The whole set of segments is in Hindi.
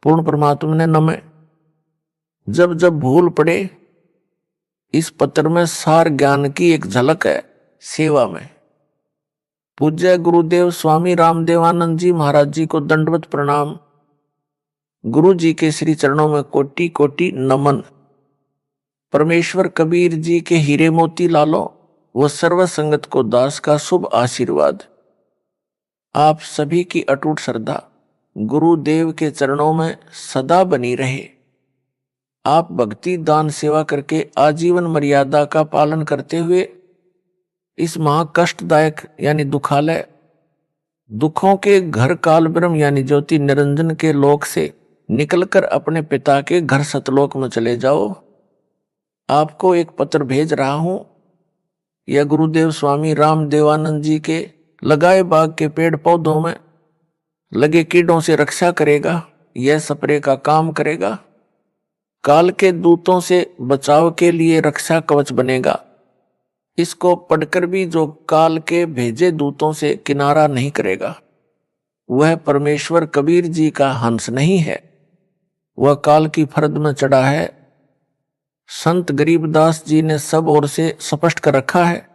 पूर्ण परमात्मा ने नमः। जब जब भूल पड़े, इस पत्र में सार ज्ञान की एक झलक है सेवा में। पूज्य गुरुदेव स्वामी रामदेवानंद जी महाराज जी को दंडवत प्रणाम। गुरु जी के श्री चरणों में कोटि कोटि नमन। परमेश्वर कबीर जी के हीरे मोती लालो व सर्व संगत को दास का शुभ आशीर्वाद। आप सभी की अटूट श्रद्धा गुरुदेव के चरणों में सदा बनी रहे। आप भक्ति दान सेवा करके आजीवन मर्यादा का पालन करते हुए इस महाकष्टदायक यानी दुखालय दुखों के घर काल ब्रह्म यानी ज्योति निरंजन के लोक से निकलकर अपने पिता के घर सतलोक में चले जाओ। आपको एक पत्र भेज रहा हूं। यह गुरुदेव स्वामी रामदेवानंद जी के लगाए बाग के पेड़ पौधों में लगे कीड़ों से रक्षा करेगा। यह स्प्रे का काम करेगा। काल के दूतों से बचाव के लिए रक्षा कवच बनेगा। इसको पढ़कर भी जो काल के भेजे दूतों से किनारा नहीं करेगा, वह परमेश्वर कबीर जी का हंस नहीं है, वह काल की फरद में चढ़ा है। संत गरीबदास जी ने सब ओर से स्पष्ट कर रखा है।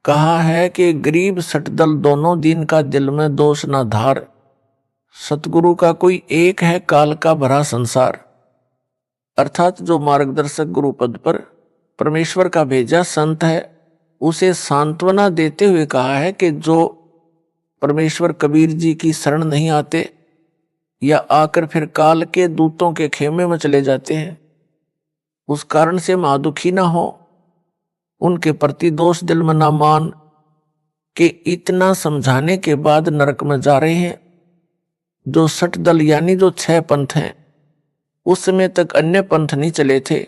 कहा है कि गरीब सटदल दोनों दिन का दिल में दोष न धार। सतगुरु का कोई एक है काल का भरा संसार। अर्थात जो मार्गदर्शक गुरु पद पर परमेश्वर का भेजा संत है, उसे सांत्वना देते हुए कहा है कि जो परमेश्वर कबीर जी की शरण नहीं आते या आकर फिर काल के दूतों के खेमे में चले जाते हैं, उस कारण से महादुखी ना हो। उनके प्रति दोष दिल में ना मान कि इतना समझाने के बाद नरक में जा रहे हैं। जो 60 दल यानी जो 6 पंथ हैं, उस समय तक अन्य पंथ नहीं चले थे।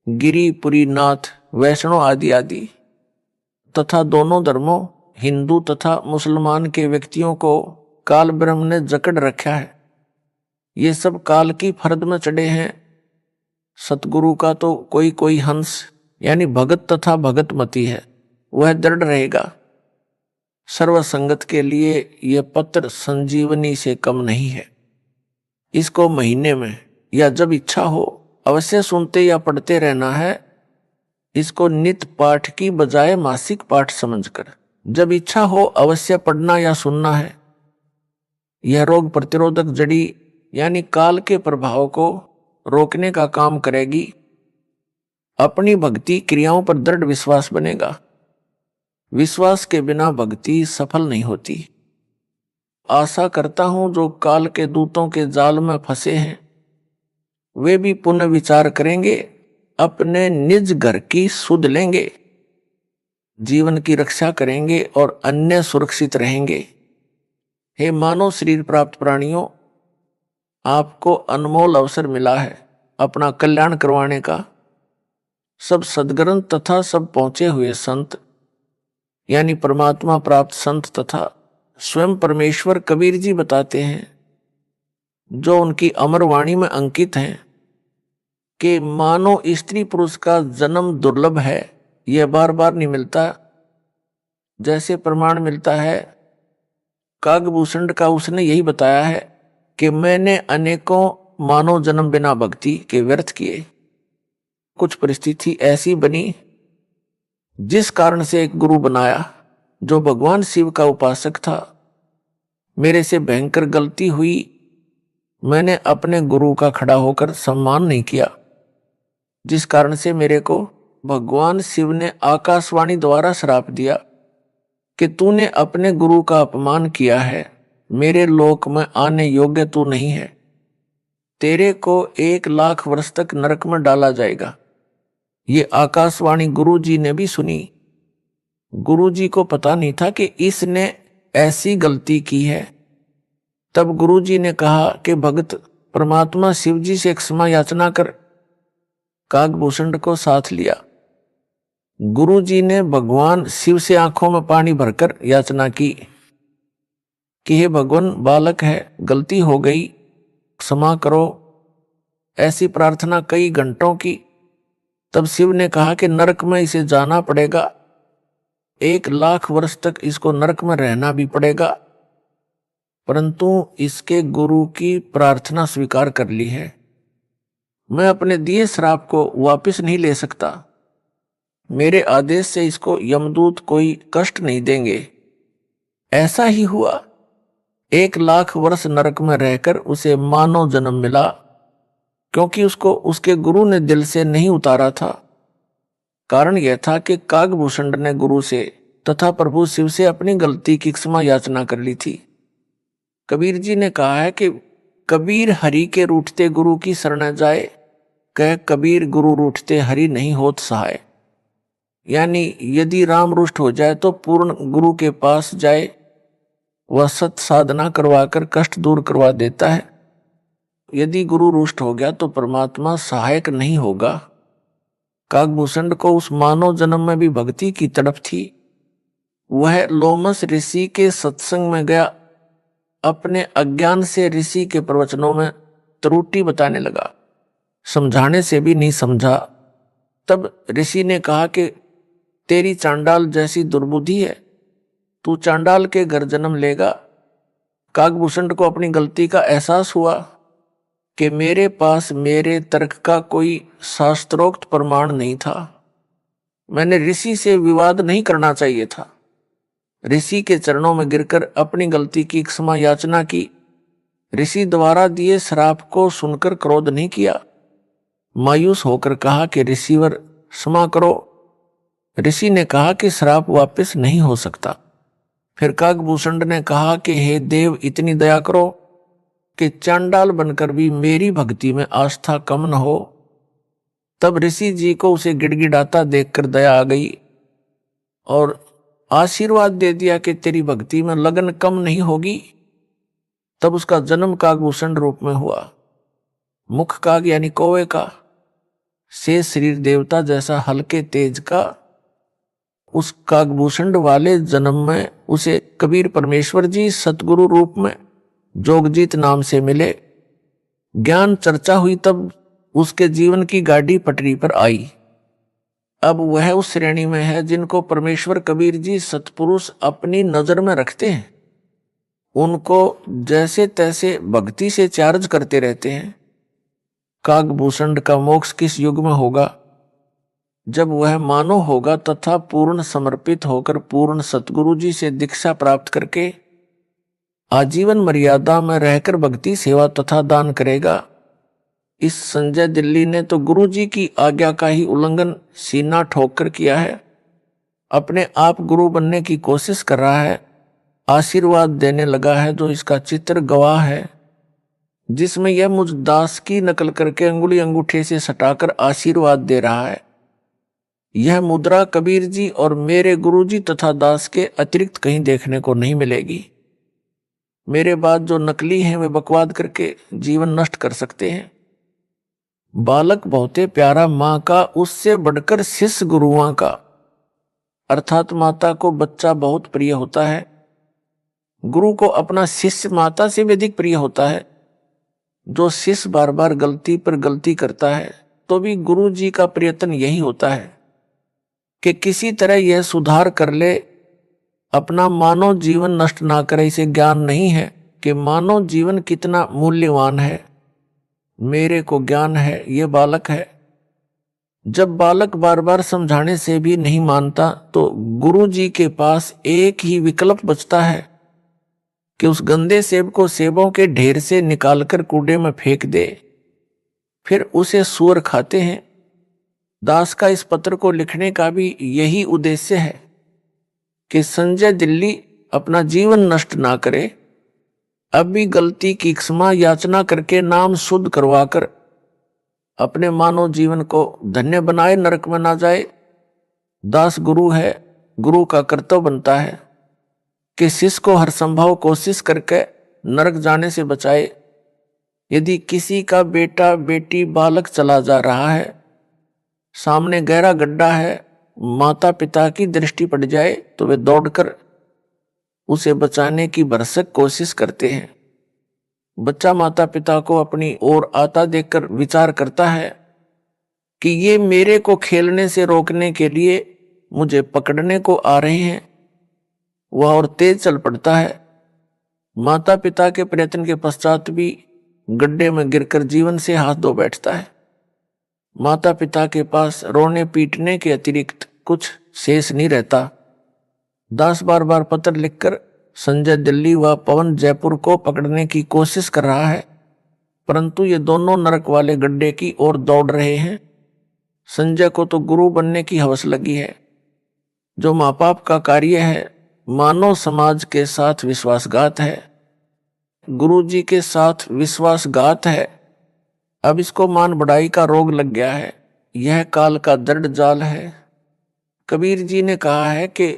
गिरी पुरी नाथ वैष्णव आदि आदि तथा दोनों धर्मों हिंदू तथा मुसलमान के व्यक्तियों को काल ब्रह्म ने जकड़ रखा है। ये सब काल की फरद में चढ़े हैं। सतगुरु का तो कोई कोई हंस यानी भगत तथा भगतमती है, वह दृढ़ रहेगा। सर्व संगत के लिए यह पत्र संजीवनी से कम नहीं है। इसको महीने में या जब इच्छा हो अवश्य सुनते या पढ़ते रहना है। इसको नित्य पाठ की बजाय मासिक पाठ समझकर जब इच्छा हो अवश्य पढ़ना या सुनना है। यह रोग प्रतिरोधक जड़ी यानी काल के प्रभाव को रोकने का काम करेगी। अपनी भक्ति क्रियाओं पर दृढ़ विश्वास बनेगा। विश्वास के बिना भक्ति सफल नहीं होती। आशा करता हूं जो काल के दूतों के जाल में फंसे हैं, वे भी पुनः विचार करेंगे, अपने निज घर की सुध लेंगे, जीवन की रक्षा करेंगे और अन्य सुरक्षित रहेंगे। हे मानव शरीर प्राप्त प्राणियों, आपको अनमोल अवसर मिला है अपना कल्याण करवाने का। सब सद्ग्रंथ तथा सब पहुंचे हुए संत यानी परमात्मा प्राप्त संत तथा स्वयं परमेश्वर कबीर जी बताते हैं, जो उनकी अमर वाणी में अंकित हैं, कि मानो स्त्री पुरुष का जन्म दुर्लभ है, यह बार बार नहीं मिलता। जैसे प्रमाण मिलता है कागभूषण का, उसने यही बताया है कि मैंने अनेकों मानव जन्म बिना भक्ति के व्यर्थ किए। कुछ परिस्थिति ऐसी बनी जिस कारण से एक गुरु बनाया जो भगवान शिव का उपासक था। मेरे से भयंकर गलती हुई, मैंने अपने गुरु का खड़ा होकर सम्मान नहीं किया, जिस कारण से मेरे को भगवान शिव ने आकाशवाणी द्वारा श्राप दिया कि तूने अपने गुरु का अपमान किया है, मेरे लोक में आने योग्य तू नहीं है, तेरे को 1 लाख वर्ष तक नरक में डाला जाएगा। ये आकाशवाणी गुरु जी ने भी सुनी। गुरु जी को पता नहीं था कि इसने ऐसी गलती की है। तब गुरु जी ने कहा कि भक्त परमात्मा शिव जी से क्षमा याचना कर। कागभूषण को साथ लिया। गुरु जी ने भगवान शिव से आंखों में पानी भरकर याचना की कि हे भगवान, बालक है, गलती हो गई, क्षमा करो। ऐसी प्रार्थना कई घंटों की। तब शिव ने कहा कि नरक में इसे जाना पड़ेगा, 1 लाख वर्ष तक इसको नरक में रहना भी पड़ेगा। परंतु इसके गुरु की प्रार्थना स्वीकार कर ली है। मैं अपने दिए श्राप को वापस नहीं ले सकता। मेरे आदेश से इसको यमदूत कोई कष्ट नहीं देंगे। ऐसा ही हुआ। 1,00,000 वर्ष नरक में रहकर उसे मानव जन्म मिला, क्योंकि उसको उसके गुरु ने दिल से नहीं उतारा था। कारण यह था कि कागभूषण ने गुरु से तथा प्रभु शिव से अपनी गलती की क्षमा याचना कर ली थी। कबीर जी ने कहा है कि कबीर हरि के रूठते गुरु की शरण जाए, कह कबीर गुरु रूठते हरि नहीं होत सहाय। यानी यदि राम रुष्ट हो जाए तो पूर्ण गुरु के पास जाए, वह सत साधना करवाकर कष्ट दूर करवा देता है। यदि गुरु रुष्ट हो गया तो परमात्मा सहायक नहीं होगा। कागभूषण को उस मानव जन्म में भी भक्ति की तड़प थी। वह लोमस ऋषि के सत्संग में गया, अपने अज्ञान से ऋषि के प्रवचनों में त्रुटि बताने लगा, समझाने से भी नहीं समझा। तब ऋषि ने कहा कि तेरी चांडाल जैसी दुर्बुद्धि है, तू चांडाल के घर जन्म लेगा। कागभूषण को अपनी गलती का एहसास हुआ कि मेरे पास मेरे तर्क का कोई शास्त्रोक्त प्रमाण नहीं था। मैंने ऋषि से विवाद नहीं करना चाहिए था। ऋषि के चरणों में गिरकर अपनी गलती की क्षमा याचना की। ऋषि द्वारा दिए श्राप को सुनकर क्रोध नहीं किया। मायूस होकर कहा कि ऋषिवर क्षमा करो। ऋषि ने कहा कि श्राप वापस नहीं हो सकता। फिर कागभूषण ने कहा कि हे देव, इतनी दया करो कि चांडाल बनकर भी मेरी भक्ति में आस्था कम न हो। तब ऋषि जी को उसे गिड़गिड़ाता देखकर दया आ गई और आशीर्वाद दे दिया कि तेरी भक्ति में लगन कम नहीं होगी। तब उसका जन्म कागभूषण रूप में हुआ। मुख काग यानी कौवे का, से शरीर देवता जैसा हल्के तेज का। उस कागभूषण वाले जन्म में उसे कबीर परमेश्वर जी सतगुरु रूप में जोगजीत नाम से मिले। ज्ञान चर्चा हुई तब उसके जीवन की गाड़ी पटरी पर आई। अब वह उस श्रेणी में है जिनको परमेश्वर कबीर जी सतपुरुष अपनी नजर में रखते हैं। उनको जैसे तैसे भक्ति से चार्ज करते रहते हैं। कागभूषण का मोक्ष किस युग में होगा? जब वह मानव होगा तथा पूर्ण समर्पित होकर पूर्ण सतगुरु जी से दीक्षा प्राप्त करके आजीवन मर्यादा में रहकर भक्ति सेवा तथा दान करेगा। इस संजय दिल्ली ने तो गुरु जी की आज्ञा का ही उल्लंघन सीना ठोक कर किया है। अपने आप गुरु बनने की कोशिश कर रहा है, आशीर्वाद देने लगा है जो इसका चित्र गवाह है, जिसमें यह मुझ दास की नकल करके अंगुली अंगूठे से सटाकर आशीर्वाद दे रहा है। यह मुद्रा कबीर जी और मेरे गुरु जी तथा दास के अतिरिक्त कहीं देखने को नहीं मिलेगी। मेरे बाद जो नकली हैं वे बकवाद करके जीवन नष्ट कर सकते हैं। बालक बहुते प्यारा माँ का, उससे बढ़कर शिष्य गुरुओं का। अर्थात माता को बच्चा बहुत प्रिय होता है, गुरु को अपना शिष्य माता से भी अधिक प्रिय होता है। जो शिष्य बार बार गलती पर गलती करता है तो भी गुरु जी का प्रयत्न यही होता है कि किसी तरह यह सुधार कर ले, अपना मानव जीवन नष्ट ना करे। इसे ज्ञान नहीं है कि मानव जीवन कितना मूल्यवान है। मेरे को ज्ञान है, ये बालक है। जब बालक बार बार समझाने से भी नहीं मानता तो गुरु जी के पास एक ही विकल्प बचता है कि उस गंदे सेब को सेबों के ढेर से निकालकर कूड़े में फेंक दे, फिर उसे सूअर खाते हैं। दास का इस पत्र को लिखने का भी यही उद्देश्य है कि संजय दिल्ली अपना जीवन नष्ट ना करे, अभी गलती की क्षमा याचना करके नाम शुद्ध करवाकर अपने मानव जीवन को धन्य बनाए, नरक में ना जाए। दास गुरु है, गुरु का कर्तव्य बनता है कि शिष्य को हर संभव कोशिश करके नरक जाने से बचाए। यदि किसी का बेटा बेटी बालक चला जा रहा है, सामने गहरा गड्ढा है, माता पिता की दृष्टि पड़ जाए तो वे दौड़कर उसे बचाने की भरसक कोशिश करते हैं। बच्चा माता पिता को अपनी ओर आता देखकर विचार करता है कि ये मेरे को खेलने से रोकने के लिए मुझे पकड़ने को आ रहे हैं। वह और तेज चल पड़ता है। माता पिता के प्रयत्न के पश्चात भी गड्ढे में गिरकर जीवन से हाथ धो बैठता है। माता पिता के पास रोने पीटने के अतिरिक्त कुछ शेष नहीं रहता। दास बार बार पत्र लिखकर संजय दिल्ली व पवन जयपुर को पकड़ने की कोशिश कर रहा है, परंतु ये दोनों नरक वाले गड्ढे की ओर दौड़ रहे हैं। संजय को तो गुरु बनने की हवस लगी है। जो माँ बाप का कार्य है मानव समाज के साथ विश्वासघात है, गुरु जी के साथ विश्वासघात है। अब इसको मान बढ़ाई का रोग लग गया है। यह काल का दृढ़ जाल है। कबीर जी ने कहा है कि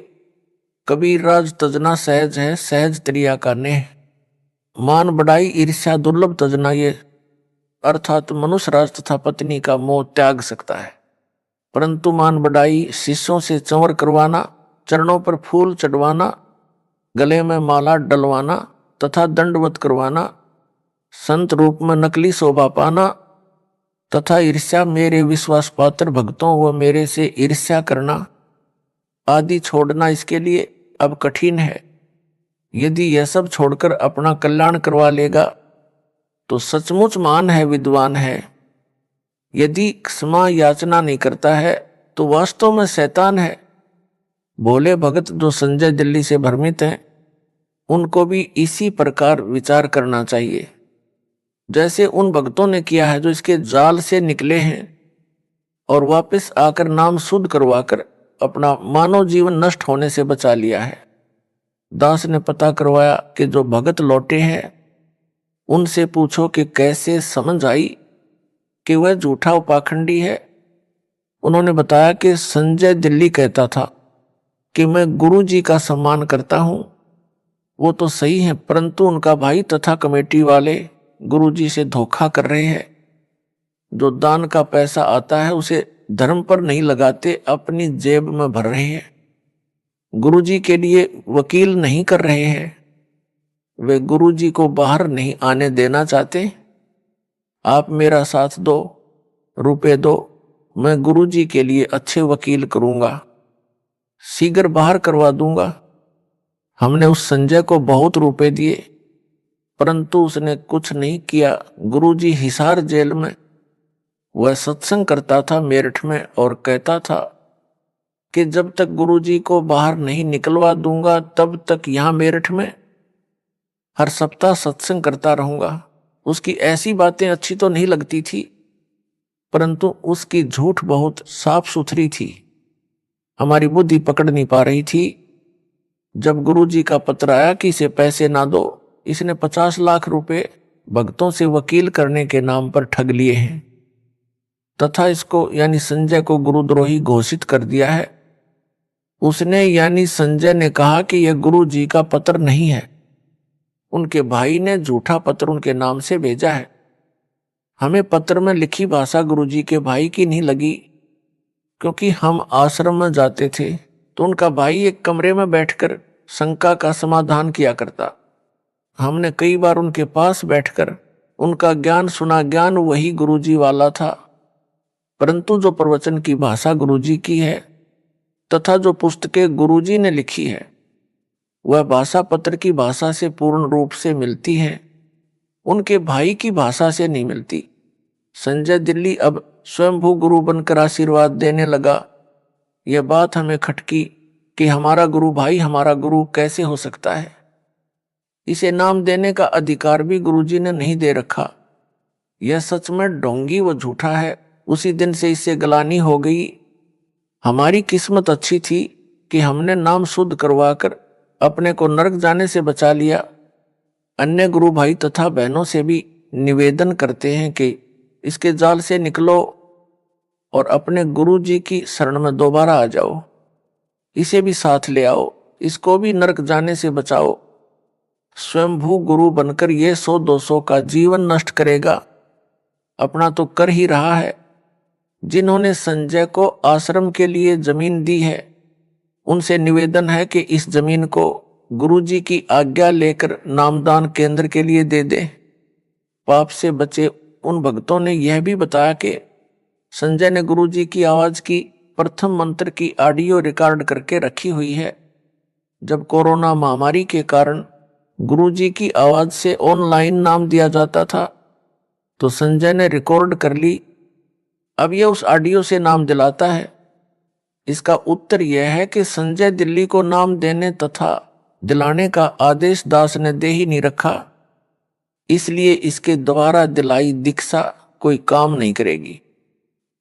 कबीर राज तजना सहज है, सहज त्रिया का नेह। मान बढ़ाई ईर्ष्या दुर्लभ तजना, ये अर्थात मनुष्य राज तथा पत्नी का मोह त्याग सकता है, परंतु मान बढ़ाई शिष्यों से चंवर करवाना, चरणों पर फूल चढ़वाना, गले में माला डलवाना तथा दंडवत करवाना, संत रूप में नकली शोभा पाना तथा ईर्ष्या मेरे विश्वास पात्र भक्तों व मेरे से ईर्ष्या करना आदि छोड़ना इसके लिए अब कठिन है। यदि यह सब छोड़कर अपना कल्याण करवा लेगा तो सचमुच महान है, विद्वान है। यदि क्षमा याचना नहीं करता है तो वास्तव में शैतान है। भोले भगत जो संजय दिल्ली से भ्रमित हैं, उनको भी इसी प्रकार विचार करना चाहिए जैसे उन भक्तों ने किया है जो इसके जाल से निकले हैं और वापस आकर नाम शुद्ध करवाकर अपना मानव जीवन नष्ट होने से बचा लिया है। दास ने पता करवाया कि जो भगत लौटे हैं उनसे पूछो कि कैसे समझ आई कि वह झूठा उपाखंडी है। उन्होंने बताया कि संजय दिल्ली कहता था कि मैं गुरु जी का सम्मान करता हूं। वो तो सही है, परंतु उनका भाई तथा कमेटी वाले गुरु जी से धोखा कर रहे हैं। जो दान का पैसा आता है उसे धर्म पर नहीं लगाते, अपनी जेब में भर रहे हैं। गुरु जी के लिए वकील नहीं कर रहे हैं। वे गुरु जी को बाहर नहीं आने देना चाहते। आप मेरा साथ दो, रुपए दो, मैं गुरु जी के लिए अच्छे वकील करूंगा, शीघ्र बाहर करवा दूंगा। हमने उस संजय को बहुत रुपए दिए, परंतु उसने कुछ नहीं किया। गुरु जी हिसार जेल में वह सत्संग करता था मेरठ में और कहता था कि जब तक गुरुजी को बाहर नहीं निकलवा दूंगा तब तक यहां मेरठ में हर सप्ताह सत्संग करता रहूंगा। उसकी ऐसी बातें अच्छी तो नहीं लगती थी, परंतु उसकी झूठ बहुत साफ सुथरी थी। हमारी बुद्धि पकड़ नहीं पा रही थी। जब गुरुजी का पत्र आया कि इसे पैसे ना दो, इसने 50 लाख रुपए भक्तों से वकील करने के नाम पर ठग लिए हैं तथा इसको यानी संजय को गुरुद्रोही घोषित कर दिया है। उसने यानी संजय ने कहा कि यह गुरु जी का पत्र नहीं है, उनके भाई ने झूठा पत्र उनके नाम से भेजा है। हमें पत्र में लिखी भाषा गुरु जी के भाई की नहीं लगी, क्योंकि हम आश्रम में जाते थे तो उनका भाई एक कमरे में बैठकर शंका का समाधान किया करता। हमने कई बार उनके पास बैठकर उनका ज्ञान सुना। ज्ञान वही गुरु जी वाला था, परंतु जो प्रवचन की भाषा गुरुजी की है तथा जो पुस्तकें गुरुजी ने लिखी है वह भाषा पत्र की भाषा से पूर्ण रूप से मिलती है, उनके भाई की भाषा से नहीं मिलती। संजय दिल्ली अब स्वयंभू गुरु बनकर आशीर्वाद देने लगा। यह बात हमें खटकी कि हमारा गुरु भाई हमारा गुरु कैसे हो सकता है। इसे नाम देने का अधिकार भी गुरुजी ने नहीं दे रखा। यह सच में ढोंगी व झूठा है। उसी दिन से इससे गलानी हो गई। हमारी किस्मत अच्छी थी कि हमने नाम शुद्ध करवाकर अपने को नरक जाने से बचा लिया। अन्य गुरु भाई तथा बहनों से भी निवेदन करते हैं कि इसके जाल से निकलो और अपने गुरु जी की शरण में दोबारा आ जाओ। इसे भी साथ ले आओ, इसको भी नरक जाने से बचाओ। स्वयंभू गुरु बनकर ये 100-200 का जीवन नष्ट करेगा, अपना तो कर ही रहा है। जिन्होंने संजय को आश्रम के लिए जमीन दी है उनसे निवेदन है कि इस जमीन को गुरुजी की आज्ञा लेकर नामदान केंद्र के लिए दे दे, पाप से बचे। उन भक्तों ने यह भी बताया कि संजय ने गुरुजी की आवाज की प्रथम मंत्र की ऑडियो रिकॉर्ड करके रखी हुई है। जब कोरोना महामारी के कारण गुरुजी की आवाज से ऑनलाइन नाम दिया जाता था, तो संजय ने रिकॉर्ड कर ली। अब यह उस ऑडियो से नाम दिलाता है। इसका उत्तर यह है कि संजय दिल्ली को नाम देने तथा दिलाने का आदेश दास ने दे ही नहीं रखा, इसलिए इसके द्वारा दिलाई दीक्षा कोई काम नहीं करेगी।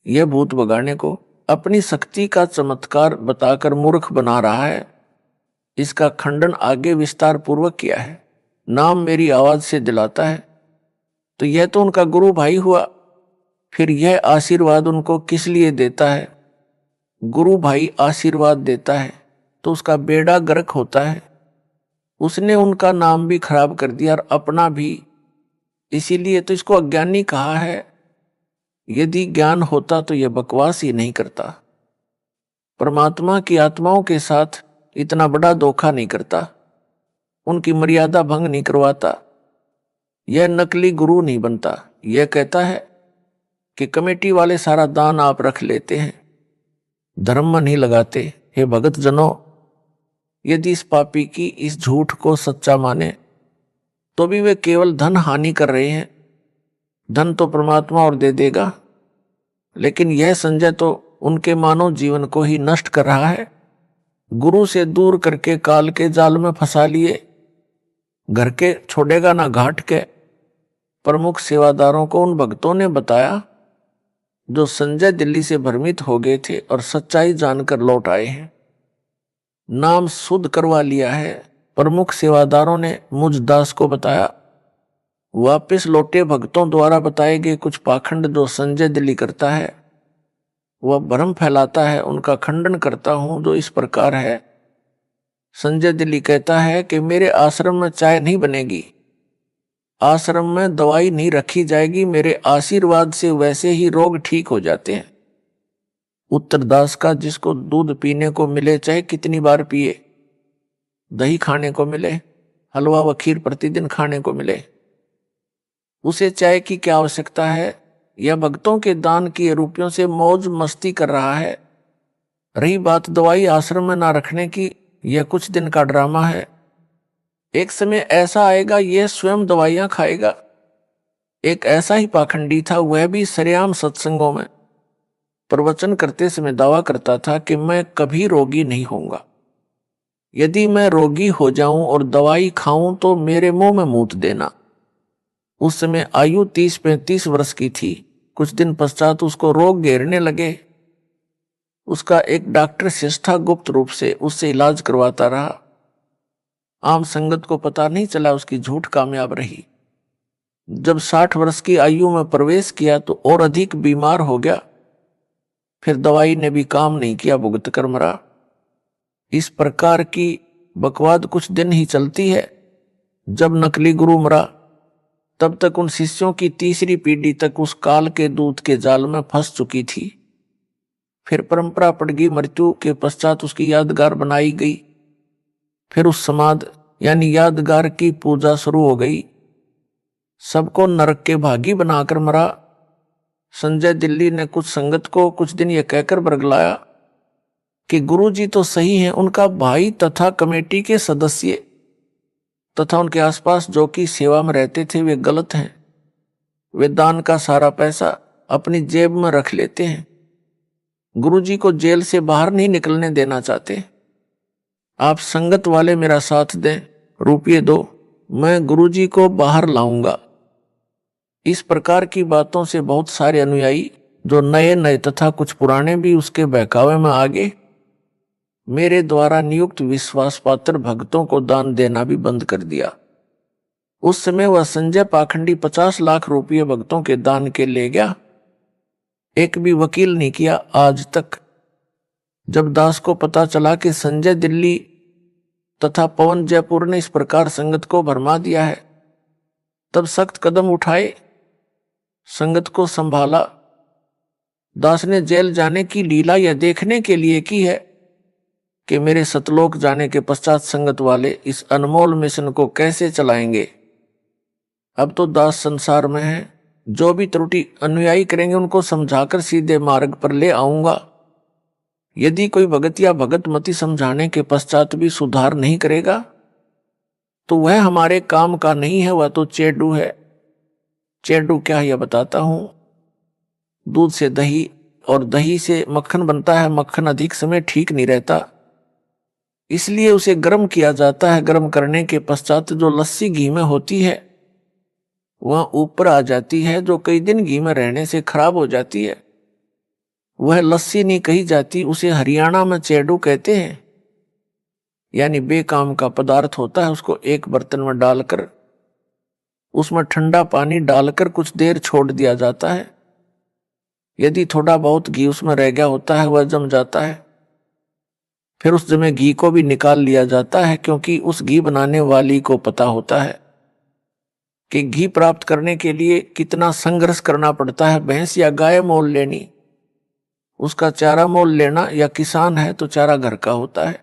यह भूत भगाने को अपनी शक्ति का चमत्कार बताकर मूर्ख बना रहा है। इसका खंडन आगे विस्तार पूर्वक किया है। नाम मेरी आवाज से दिलाता है, तो यह तो उनका गुरु भाई हुआ, फिर यह आशीर्वाद उनको किस लिए देता है? गुरु भाई आशीर्वाद देता है तो उसका बेड़ा गर्क होता है। उसने उनका नाम भी खराब कर दिया और अपना भी, इसीलिए तो इसको अज्ञानी कहा है। यदि ज्ञान होता तो यह बकवास ही नहीं करता। परमात्मा की आत्माओं के साथ इतना बड़ा धोखा नहीं करता, उनकी मर्यादा भंग नहीं करवाता। यह नकली गुरु नहीं बनता। यह कहता है कि कमेटी वाले सारा दान आप रख लेते हैं, धर्म नहीं लगाते। हे भगत जनों, यदि इस पापी की इस झूठ को सच्चा माने तो भी वे केवल धन हानि कर रहे हैं। धन तो परमात्मा और दे देगा, लेकिन यह संजय तो उनके मानव जीवन को ही नष्ट कर रहा है। गुरु से दूर करके काल के जाल में फंसा लिए। घर के छोड़ेगा ना घाट के। प्रमुख सेवादारों को उन भक्तों ने बताया जो संजय दिल्ली से भ्रमित हो गए थे और सच्चाई जानकर लौट आए हैं। नाम शुद्ध करवा लिया है। प्रमुख सेवादारों ने मुझ दास को बताया। वापस लौटे भक्तों द्वारा बताए गए कुछ पाखंड जो संजय दिल्ली करता है, वह भ्रम फैलाता है, उनका खंडन करता हूं, जो इस प्रकार है। संजय दिल्ली कहता है कि मेरे आश्रम में चाय नहीं बनेगी, आश्रम में दवाई नहीं रखी जाएगी, मेरे आशीर्वाद से वैसे ही रोग ठीक हो जाते हैं। उत्तरदास का, जिसको दूध पीने को मिले चाहे कितनी बार पिए, दही खाने को मिले, हलवा व खीर प्रतिदिन खाने को मिले, उसे चाय की क्या आवश्यकता है? यह भक्तों के दान किए रुपयों से मौज मस्ती कर रहा है। रही बात दवाई आश्रम में ना रखने की, यह कुछ दिन का ड्रामा है। एक समय ऐसा आएगा यह स्वयं दवाइयां खाएगा। एक ऐसा ही पाखंडी था, वह भी सरेआम सत्संगों में प्रवचन करते समय दावा करता था कि मैं कभी रोगी नहीं होऊंगा। यदि मैं रोगी हो जाऊं और दवाई खाऊं तो मेरे मुंह में मूत देना। उस समय आयु 30-35 वर्ष की थी। कुछ दिन पश्चात उसको रोग घेरने लगे। उसका एक डॉक्टर शिष्टा गुप्त रूप से उससे इलाज करवाता रहा। आम संगत को पता नहीं चला, उसकी झूठ कामयाब रही। जब 60 वर्ष की आयु में प्रवेश किया तो और अधिक बीमार हो गया। फिर दवाई ने भी काम नहीं किया, भुगत कर मरा। इस प्रकार की बकवाद कुछ दिन ही चलती है। जब नकली गुरु मरा तब तक उन शिष्यों की तीसरी पीढ़ी तक उस काल के दूत के जाल में फंस चुकी थी। फिर परंपरा पड़ गई, मृत्यु के पश्चात उसकी यादगार बनाई गई। फिर उस समाध यानी यादगार की पूजा शुरू हो गई। सबको नरक के भागी बनाकर मरा। संजय दिल्ली ने कुछ संगत को कुछ दिन यह कहकर बरगलाया कि गुरुजी तो सही हैं, उनका भाई तथा कमेटी के सदस्य तथा उनके आसपास जो कि सेवा में रहते थे वे गलत हैं। वे दान का सारा पैसा अपनी जेब में रख लेते हैं। गुरुजी को जेल से बाहर नहीं निकलने देना चाहते। आप संगत वाले मेरा साथ दें, रुपये दो, मैं गुरुजी को बाहर लाऊंगा। इस प्रकार की बातों से बहुत सारे अनुयायी जो नए नए तथा कुछ पुराने भी उसके बहकावे में आ गए। मेरे द्वारा नियुक्त विश्वास पात्र भक्तों को दान देना भी बंद कर दिया। उस समय वह संजय पाखंडी 50 लाख रुपये भक्तों के दान के ले गया। एक भी वकील नहीं किया आज तक। जब दास को पता चला कि संजय दिल्ली तथा पवन जयपुर ने इस प्रकार संगत को भरमा दिया है, तब सख्त कदम उठाए, संगत को संभाला। दास ने जेल जाने की लीला यह देखने के लिए की है कि मेरे सतलोक जाने के पश्चात संगत वाले इस अनमोल मिशन को कैसे चलाएंगे। अब तो दास संसार में है, जो भी त्रुटि अनुयायी करेंगे उनको समझाकर सीधे मार्ग पर ले आऊंगा। यदि कोई भगत या भगत मति समझाने के पश्चात भी सुधार नहीं करेगा तो वह हमारे काम का नहीं है, वह तो चेडू है। चेडू क्या है यह बताता हूं। दूध से दही और दही से मक्खन बनता है। मक्खन अधिक समय ठीक नहीं रहता, इसलिए उसे गर्म किया जाता है। गर्म करने के पश्चात जो लस्सी घी में होती है वह ऊपर आ जाती है, जो कई दिन घी में रहने से खराब हो जाती है। वह लस्सी नहीं कही जाती, उसे हरियाणा में चेडू कहते हैं। यानी बेकाम का पदार्थ होता है। उसको एक बर्तन में डालकर उसमें ठंडा पानी डालकर कुछ देर छोड़ दिया जाता है। यदि थोड़ा बहुत घी उसमें रह गया होता है वह जम जाता है। फिर उस जमे घी को भी निकाल लिया जाता है, क्योंकि उस घी बनाने वाली को पता होता है कि घी प्राप्त करने के लिए कितना संघर्ष करना पड़ता है। भैंस या गाय मोल लेनी, उसका चारा मोल लेना, या किसान है तो चारा घर का होता है,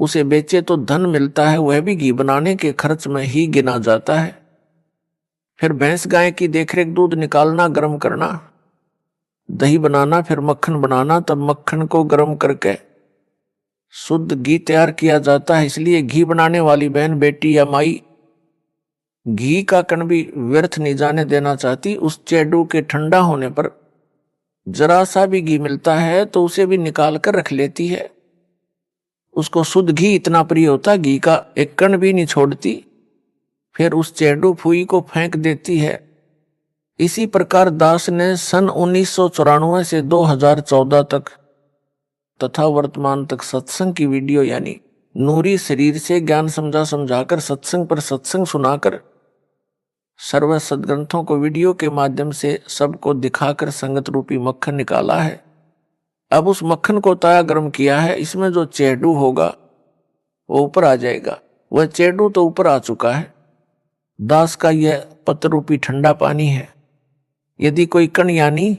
उसे बेचे तो धन मिलता है, वह भी घी बनाने के खर्च में ही गिना जाता है। फिर भैंस गाय की देखरेख, दूध निकालना, गर्म करना, दही बनाना, फिर मक्खन बनाना, तब मक्खन को गर्म करके शुद्ध घी तैयार किया जाता है। इसलिए घी बनाने वाली बहन, बेटी या माई घी का कण भी व्यर्थ नहीं जाने देना चाहती। उस चेडू के ठंडा होने पर जरा सा भी घी मिलता है तो उसे भी निकाल कर रख लेती है। उसको शुद्ध घी इतना प्रिय होता, घी का एक कण भी नहीं छोड़ती। फिर उस चेडू फुई को फेंक देती है। इसी प्रकार दास ने सन 1994 से 2014 तक तथा वर्तमान तक सत्संग की वीडियो यानी नूरी शरीर से ज्ञान समझाकर सत्संग पर सत्संग सुनाकर सर्व सदग्रंथों को वीडियो के माध्यम से सबको दिखाकर संगत रूपी मक्खन निकाला है। अब उस मक्खन को ताया गर्म किया है। इसमें जो चेडू होगा वो ऊपर आ जाएगा। वह चेडू तो ऊपर आ चुका है। दास का यह पत्र रूपी ठंडा पानी है। यदि कोई कण यानी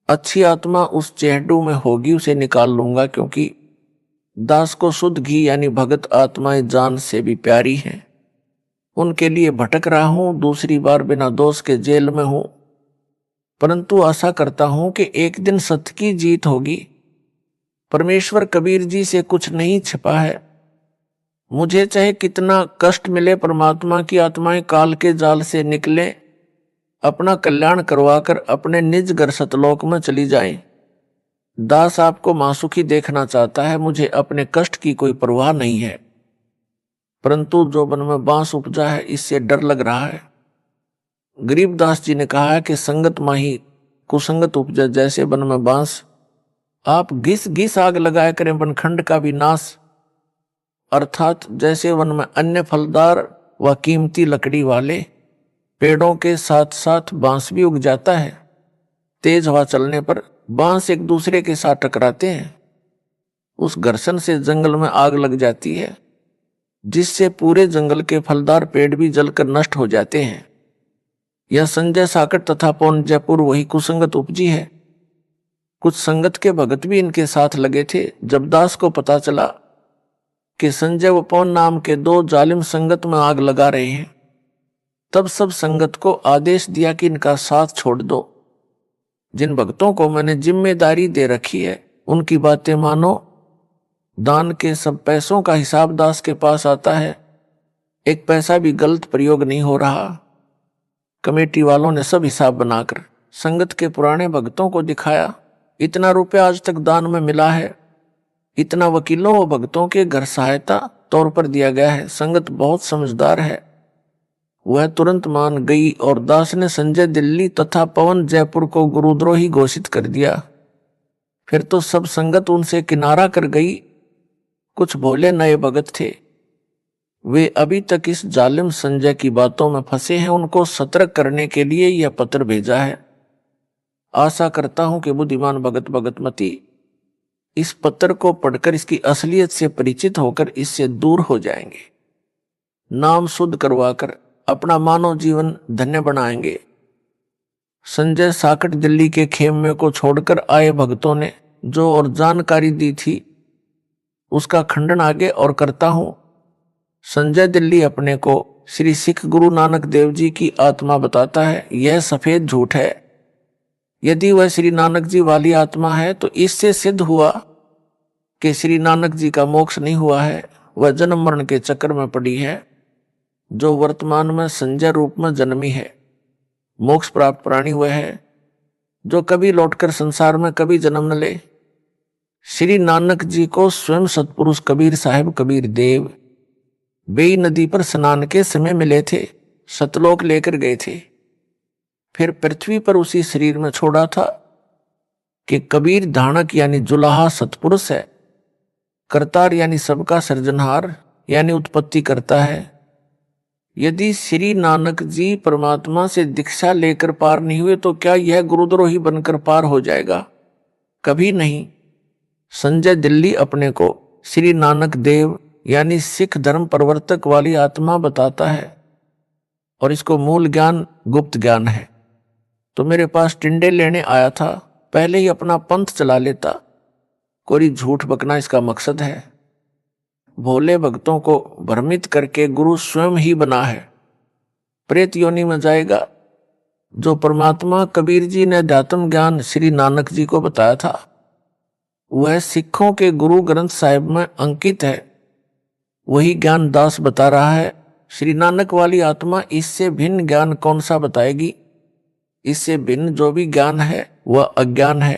अच्छी आत्मा उस चेडू में होगी उसे निकाल लूंगा, क्योंकि दास को शुद्ध घी यानी भगत आत्माएं जान से भी प्यारी हैं। उनके लिए भटक रहा हूं, दूसरी बार बिना दोष के जेल में हूं, परंतु आशा करता हूं कि एक दिन सत्य की जीत होगी। परमेश्वर कबीर जी से कुछ नहीं छिपा है। मुझे चाहे कितना कष्ट मिले, परमात्मा की आत्माएं काल के जाल से निकले, अपना कल्याण करवाकर अपने निज घर सतलोक में चली जाएं। दास आपको मासुखी देखना चाहता है, मुझे अपने कष्ट की कोई परवाह नहीं है, परंतु जो मन में बांस उपजा है इससे डर लग रहा है। गरीबदास जी ने कहा है कि संगत माही कुसंगत उपजा, जैसे वन में बांस। आप घिस घिस आग लगाया करें वनखंड का भी नाश, अर्थात जैसे वन में अन्य फलदार व कीमती लकड़ी वाले पेड़ों के साथ साथ बांस भी उग जाता है। तेज हवा चलने पर बांस एक दूसरे के साथ टकराते हैं। उस घर्षण से जंगल में आग लग जाती है, जिससे पूरे जंगल के फलदार पेड़ भी जलकर नष्ट हो जाते हैं। यह संजय साकट तथा पौन जयपुर वही कुसंगत उपजी है। कुछ संगत के भगत भी इनके साथ लगे थे। जब दास को पता चला कि संजय व पौन नाम के दो जालिम संगत में आग लगा रहे हैं, तब सब संगत को आदेश दिया कि इनका साथ छोड़ दो। जिन भक्तों को मैंने जिम्मेदारी दे रखी है उनकी बातें मानो। दान के सब पैसों का हिसाब दास के पास आता है, एक पैसा भी गलत प्रयोग नहीं हो रहा। कमेटी वालों ने सब हिसाब बनाकर संगत के पुराने भक्तों को दिखाया। इतना रुपया आज तक दान में मिला है, इतना वकीलों व भक्तों के घर सहायता तौर पर दिया गया है। संगत बहुत समझदार है, वह तुरंत मान गई और दास ने संजय दिल्ली तथा पवन जयपुर को गुरुद्रोही घोषित कर दिया। फिर तो सब संगत उनसे किनारा कर गई। कुछ भोले नए भगत थे, वे अभी तक इस जालिम संजय की बातों में फंसे हैं। उनको सतर्क करने के लिए यह पत्र भेजा है। आशा करता हूं कि बुद्धिमान भगत भगतमती इस पत्र को पढ़कर इसकी असलियत से परिचित होकर इससे दूर हो जाएंगे, नाम शुद्ध करवाकर अपना मानव जीवन धन्य बनाएंगे। संजय साकट दिल्ली के खेमे को छोड़कर आए भक्तों ने जो और जानकारी दी थी उसका खंडन आगे और करता हूं। संजय दिल्ली अपने को श्री सिख गुरु नानक देव जी की आत्मा बताता है, यह सफेद झूठ है। यदि वह श्री नानक जी वाली आत्मा है तो इससे सिद्ध हुआ कि श्री नानक जी का मोक्ष नहीं हुआ है। वह जन्म मरण के चक्कर में पड़ी है, जो वर्तमान में संजय रूप में जन्मी है। मोक्ष प्राप्त प्राणी वह है जो कभी लौटकर संसार में कभी जन्म न ले। श्री नानक जी को स्वयं सतपुरुष कबीर साहिब कबीर देव बेई नदी पर स्नान के समय मिले थे, सतलोक लेकर गए थे, फिर पृथ्वी पर उसी शरीर में छोड़ा था कि कबीर धानक यानी जुलाहा सतपुरुष है, करतार यानी सबका सृजनहार यानी उत्पत्ति करता है। यदि श्री नानक जी परमात्मा से दीक्षा लेकर पार नहीं हुए तो क्या यह गुरुद्रोही बनकर पार हो जाएगा? कभी नहीं। संजय दिल्ली अपने को श्री नानक देव यानी सिख धर्म प्रवर्तक वाली आत्मा बताता है और इसको मूल ज्ञान गुप्त ज्ञान है। तो मेरे पास टिंडे लेने आया था, पहले ही अपना पंथ चला लेता। कोई झूठ बकना इसका मकसद है। भोले भक्तों को भ्रमित करके गुरु स्वयं ही बना है। प्रेत योनि में जाएगा। जो परमात्मा कबीर जी ने अध्यात्म ज्ञान श्री नानक जी को बताया था वह सिखों के गुरु ग्रंथ साहिब में अंकित है। वही ज्ञान दास बता रहा है। श्री नानक वाली आत्मा इससे भिन्न ज्ञान कौन सा बताएगी? इससे भिन्न जो भी ज्ञान है वह अज्ञान है,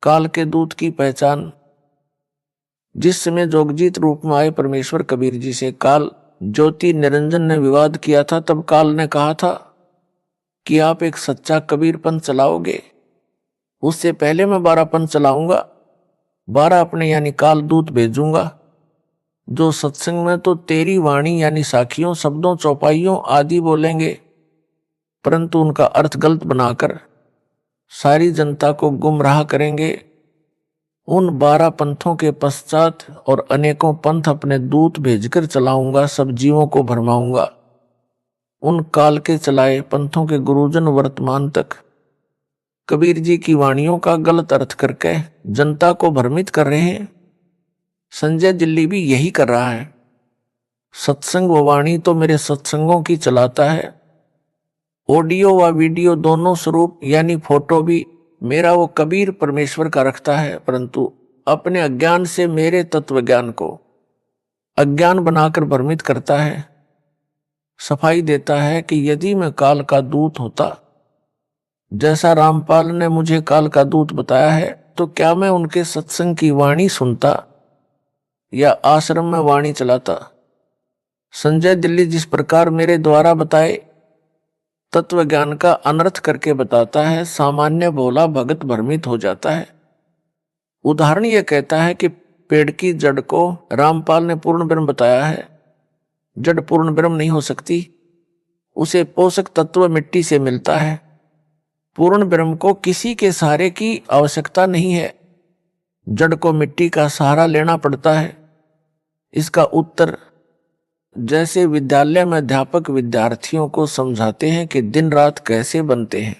काल के दूत की पहचान। जिस समय जोगजीत रूप में आए परमेश्वर कबीर जी से काल ज्योति निरंजन ने विवाद किया था, तब काल ने कहा था कि आप एक सच्चा कबीर पंथ चलाओगे, उससे पहले मैं 12 पंथ चलाऊंगा, 12 अपने यानी काल दूत भेजूंगा, जो सत्संग में तो तेरी वाणी यानी साखियों शब्दों चौपाइयों आदि बोलेंगे, परंतु उनका अर्थ गलत बनाकर सारी जनता को गुमराह करेंगे। उन 12 पंथों के पश्चात और अनेकों पंथ अपने दूत भेजकर चलाऊंगा, सब जीवों को भरमाऊंगा। उन काल के चलाए पंथों के गुरुजन वर्तमान तक कबीर जी की वाणियों का गलत अर्थ करके जनता को भ्रमित कर रहे हैं। संजय दिल्ली भी यही कर रहा है। सत्संग व वाणी तो मेरे सत्संगों की चलाता है, ऑडियो व वीडियो दोनों स्वरूप यानी फोटो भी मेरा वो कबीर परमेश्वर का रखता है, परंतु अपने अज्ञान से मेरे तत्व ज्ञान को अज्ञान बनाकर भ्रमित करता है। सफाई देता है कि यदि मैं काल का दूत होता, जैसा रामपाल ने मुझे काल का दूत बताया है, तो क्या मैं उनके सत्संग की वाणी सुनता या आश्रम में वाणी चलाता? संजय दिल्ली जिस प्रकार मेरे द्वारा बताए तत्व ज्ञान का अनर्थ करके बताता है, सामान्य भोला भगत भ्रमित हो जाता है। उदाहरण यह कहता है कि पेड़ की जड़ को रामपाल ने पूर्ण ब्रह्म बताया है। जड़ पूर्ण ब्रह्म नहीं हो सकती, उसे पोषक तत्व मिट्टी से मिलता है। पूर्ण ब्रह्म को किसी के सहारे की आवश्यकता नहीं है, जड़ को मिट्टी का सहारा लेना पड़ता है। इसका उत्तर जैसे विद्यालय में अध्यापक विद्यार्थियों को समझाते हैं कि दिन रात कैसे बनते हैं,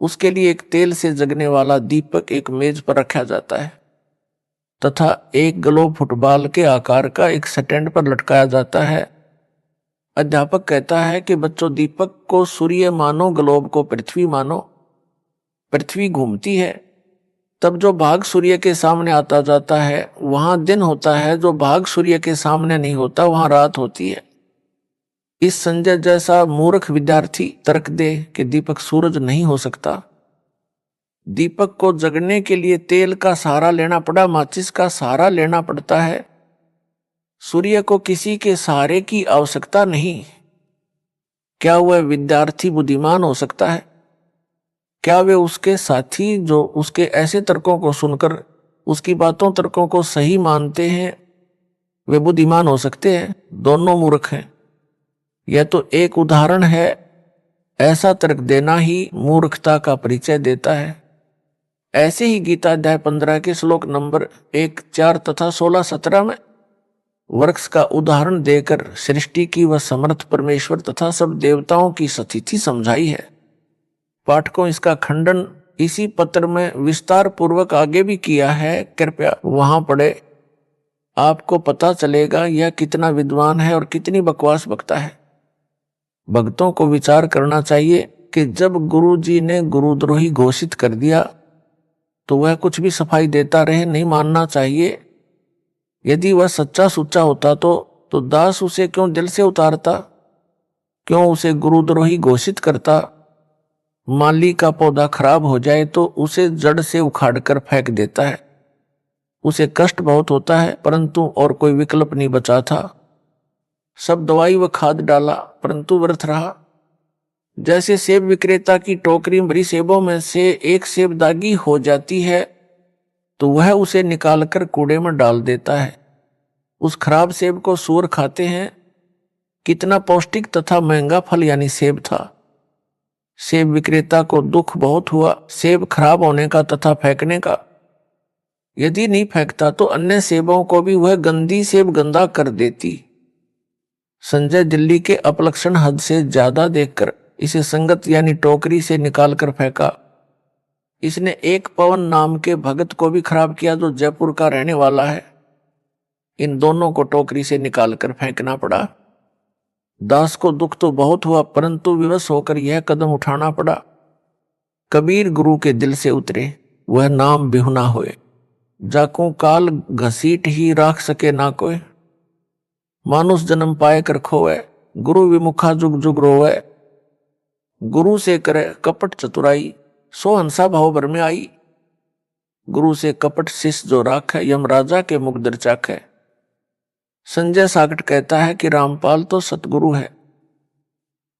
उसके लिए एक तेल से जगने वाला दीपक एक मेज पर रखा जाता है तथा एक ग्लोब फुटबॉल के आकार का एक स्टैंड पर लटकाया जाता है। अध्यापक कहता है कि बच्चों, दीपक को सूर्य मानो, ग्लोब को पृथ्वी मानो। पृथ्वी घूमती है, तब जो भाग सूर्य के सामने आता जाता है वहां दिन होता है, जो भाग सूर्य के सामने नहीं होता वहां रात होती है। इस संजय जैसा मूर्ख विद्यार्थी तर्क दे कि दीपक सूरज नहीं हो सकता। दीपक को जगने के लिए तेल का सहारा लेना पड़ा, माचिस का सहारा लेना पड़ता है। सूर्य को किसी के सहारे की आवश्यकता नहीं। क्या वह विद्यार्थी बुद्धिमान हो सकता है? क्या वे उसके साथी जो उसके ऐसे तर्कों को सुनकर उसकी बातों तर्कों को सही मानते हैं, वे बुद्धिमान हो सकते हैं? दोनों मूर्ख हैं। यह तो एक उदाहरण है। ऐसा तर्क देना ही मूर्खता का परिचय देता है। ऐसे ही गीता अध्याय 15 के श्लोक नंबर 1, 4 तथा 16, 17 में वृक्ष का उदाहरण देकर सृष्टि की वह समर्थ परमेश्वर तथा सब देवताओं की स्थिति समझाई है। पाठकों, इसका खंडन इसी पत्र में विस्तार पूर्वक आगे भी किया है, कृपया वहां पढ़े। आपको पता चलेगा यह कितना विद्वान है और कितनी बकवास बकता है। भक्तों को विचार करना चाहिए कि जब गुरु जी ने गुरुद्रोही घोषित कर दिया तो वह कुछ भी सफाई देता रहे, नहीं मानना चाहिए। यदि वह सच्चा सुच्चा होता तो दास उसे क्यों दिल से उतारता, क्यों उसे गुरुद्रोही घोषित करता। माली का पौधा खराब हो जाए तो उसे जड़ से उखाड़कर फेंक देता है। उसे कष्ट बहुत होता है, परंतु और कोई विकल्प नहीं बचा था। सब दवाई व खाद डाला, परंतु व्यर्थ रहा। जैसे सेब विक्रेता की टोकरी भरी सेबों में से एक सेब दागी हो जाती है तो वह उसे निकालकर कूड़े में डाल देता है। उस खराब सेब को सूअर खाते हैं। कितना पौष्टिक तथा महंगा फल यानी सेब था। सेब विक्रेता को दुख बहुत हुआ सेब खराब होने का तथा फेंकने का। यदि नहीं फेंकता तो अन्य सेबों को भी वह गंदी सेब गंदा कर देती। संजय दिल्ली के अपलक्षण हद से ज्यादा देखकर इसे संगत यानी टोकरी से निकालकर फेंका। इसने एक पवन नाम के भगत को भी खराब किया जो जयपुर का रहने वाला है। इन दोनों को टोकरी से निकालकर फेंकना पड़ा। दास को दुख तो बहुत हुआ, परंतु विवश होकर यह कदम उठाना पड़ा। कबीर गुरु के दिल से उतरे, वह नाम बिहुना होए। जाको काल घसीट ही राख सके ना कोई। मानुष जन्म पाए कर खोए, गुरु विमुखा जुग जुग रोवे। गुरु से करे कपट चतुराई, सो हंसा भाव भर में आई। गुरु से कपट शिष्य जो राख है, यमराजा के मुख दर चाख है। संजय सागट कहता है कि रामपाल तो सतगुरु है।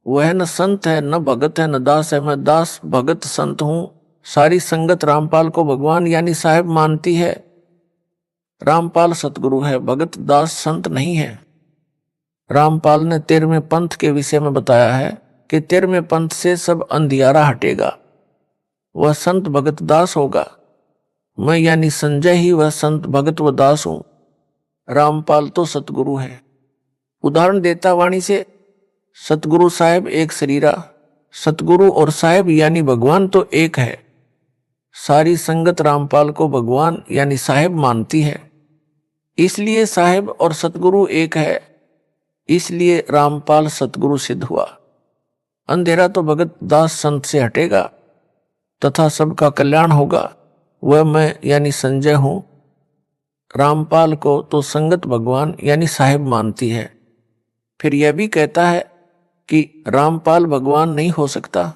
वह न संत है, न भगत है, न दास है। मैं दास भगत संत हूं। सारी संगत रामपाल को भगवान यानी साहेब मानती है। रामपाल सतगुरु है, भगत दास संत नहीं है। रामपाल ने 13वें पंथ के विषय में बताया है कि 13वें पंथ से सब अंधियारा हटेगा, वह संत भगत दास होगा। मैं यानी संजय ही वह संत भगत व दास हूं। रामपाल तो सतगुरु है। उदाहरण देता वाणी से, सतगुरु साहेब एक शरीरा। सतगुरु और साहेब यानी भगवान तो एक है। सारी संगत रामपाल को भगवान यानी साहेब मानती है, इसलिए साहेब और सतगुरु एक है। इसलिए रामपाल सतगुरु सिद्ध हुआ। अंधेरा तो भगत दास संत से हटेगा तथा सबका कल्याण होगा। वह मैं यानी संजय हूं। रामपाल को तो संगत भगवान यानी साहेब मानती है। फिर यह भी कहता है कि रामपाल भगवान नहीं हो सकता,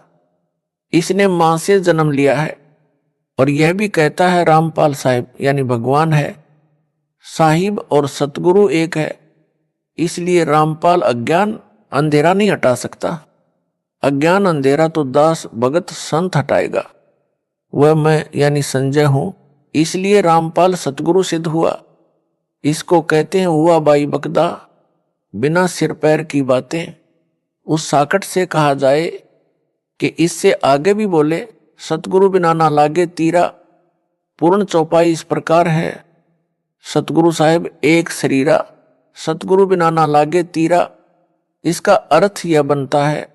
इसने मां से जन्म लिया है। और यह भी कहता है रामपाल साहिब यानी भगवान है। साहिब और सतगुरु एक है, इसलिए रामपाल अज्ञान अंधेरा नहीं हटा सकता। अज्ञान अंधेरा तो दास भगत संत हटाएगा। वह मैं यानी संजय हूं, इसलिए रामपाल सतगुरु सिद्ध हुआ। इसको कहते हैं हुआ बाई बकदा, बिना सिर पैर की बातें। उस साकट से कहा जाए कि इससे आगे भी बोले, सतगुरु बिना ना लागे तीरा। पूर्ण चौपाई इस प्रकार है, सतगुरु साहेब एक शरीरा, सतगुरु बिना ना लागे तीरा। इसका अर्थ यह बनता है,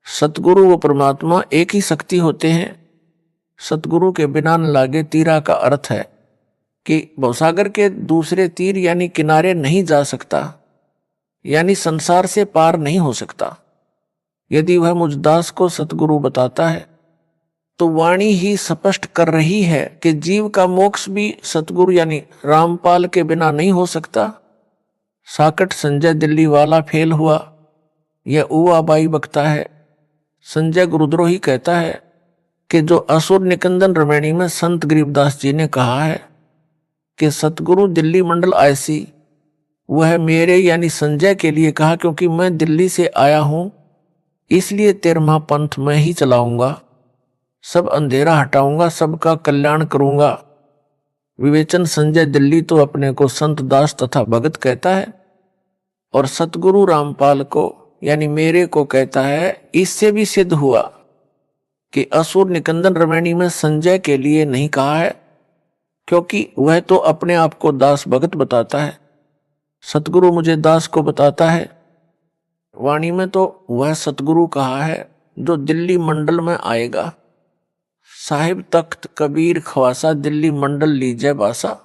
सतगुरु व परमात्मा एक ही शक्ति होते हैं। सतगुरु के बिना न लागे तीरा का अर्थ है कि भवसागर के दूसरे तीर यानी किनारे नहीं जा सकता, यानी संसार से पार नहीं हो सकता। यदि वह मुझ दास को सतगुरु बताता है तो वाणी ही स्पष्ट कर रही है कि जीव का मोक्ष भी सतगुरु यानी रामपाल के बिना नहीं हो सकता। साकट संजय दिल्ली वाला फेल हुआ, यह उवाबाई बकता है। संजय गुरुद्रोही कहता है कि जो असुर निकंदन रमैणी में संत गरीबदास जी ने कहा है कि सतगुरु दिल्ली मंडल ऐसी, वह मेरे यानी संजय के लिए कहा, क्योंकि मैं दिल्ली से आया हूं, इसलिए 13वां पंथ मैं ही चलाऊंगा। सब अंधेरा हटाऊंगा, सबका कल्याण करूंगा। विवेचन संजय दिल्ली तो अपने को संत दास तथा भगत कहता है और सतगुरु रामपाल को यानी मेरे को कहता है। इससे भी सिद्ध हुआ कि असुर निकंदन रमैणी में संजय के लिए नहीं कहा है, क्योंकि वह तो अपने आप को दास भगत बताता है। सतगुरु मुझे दास को बताता है। वाणी में तो वह सतगुरु कहा है जो दिल्ली मंडल में आएगा। साहिब तख्त कबीर खवासा, दिल्ली मंडल लीजिए बासा।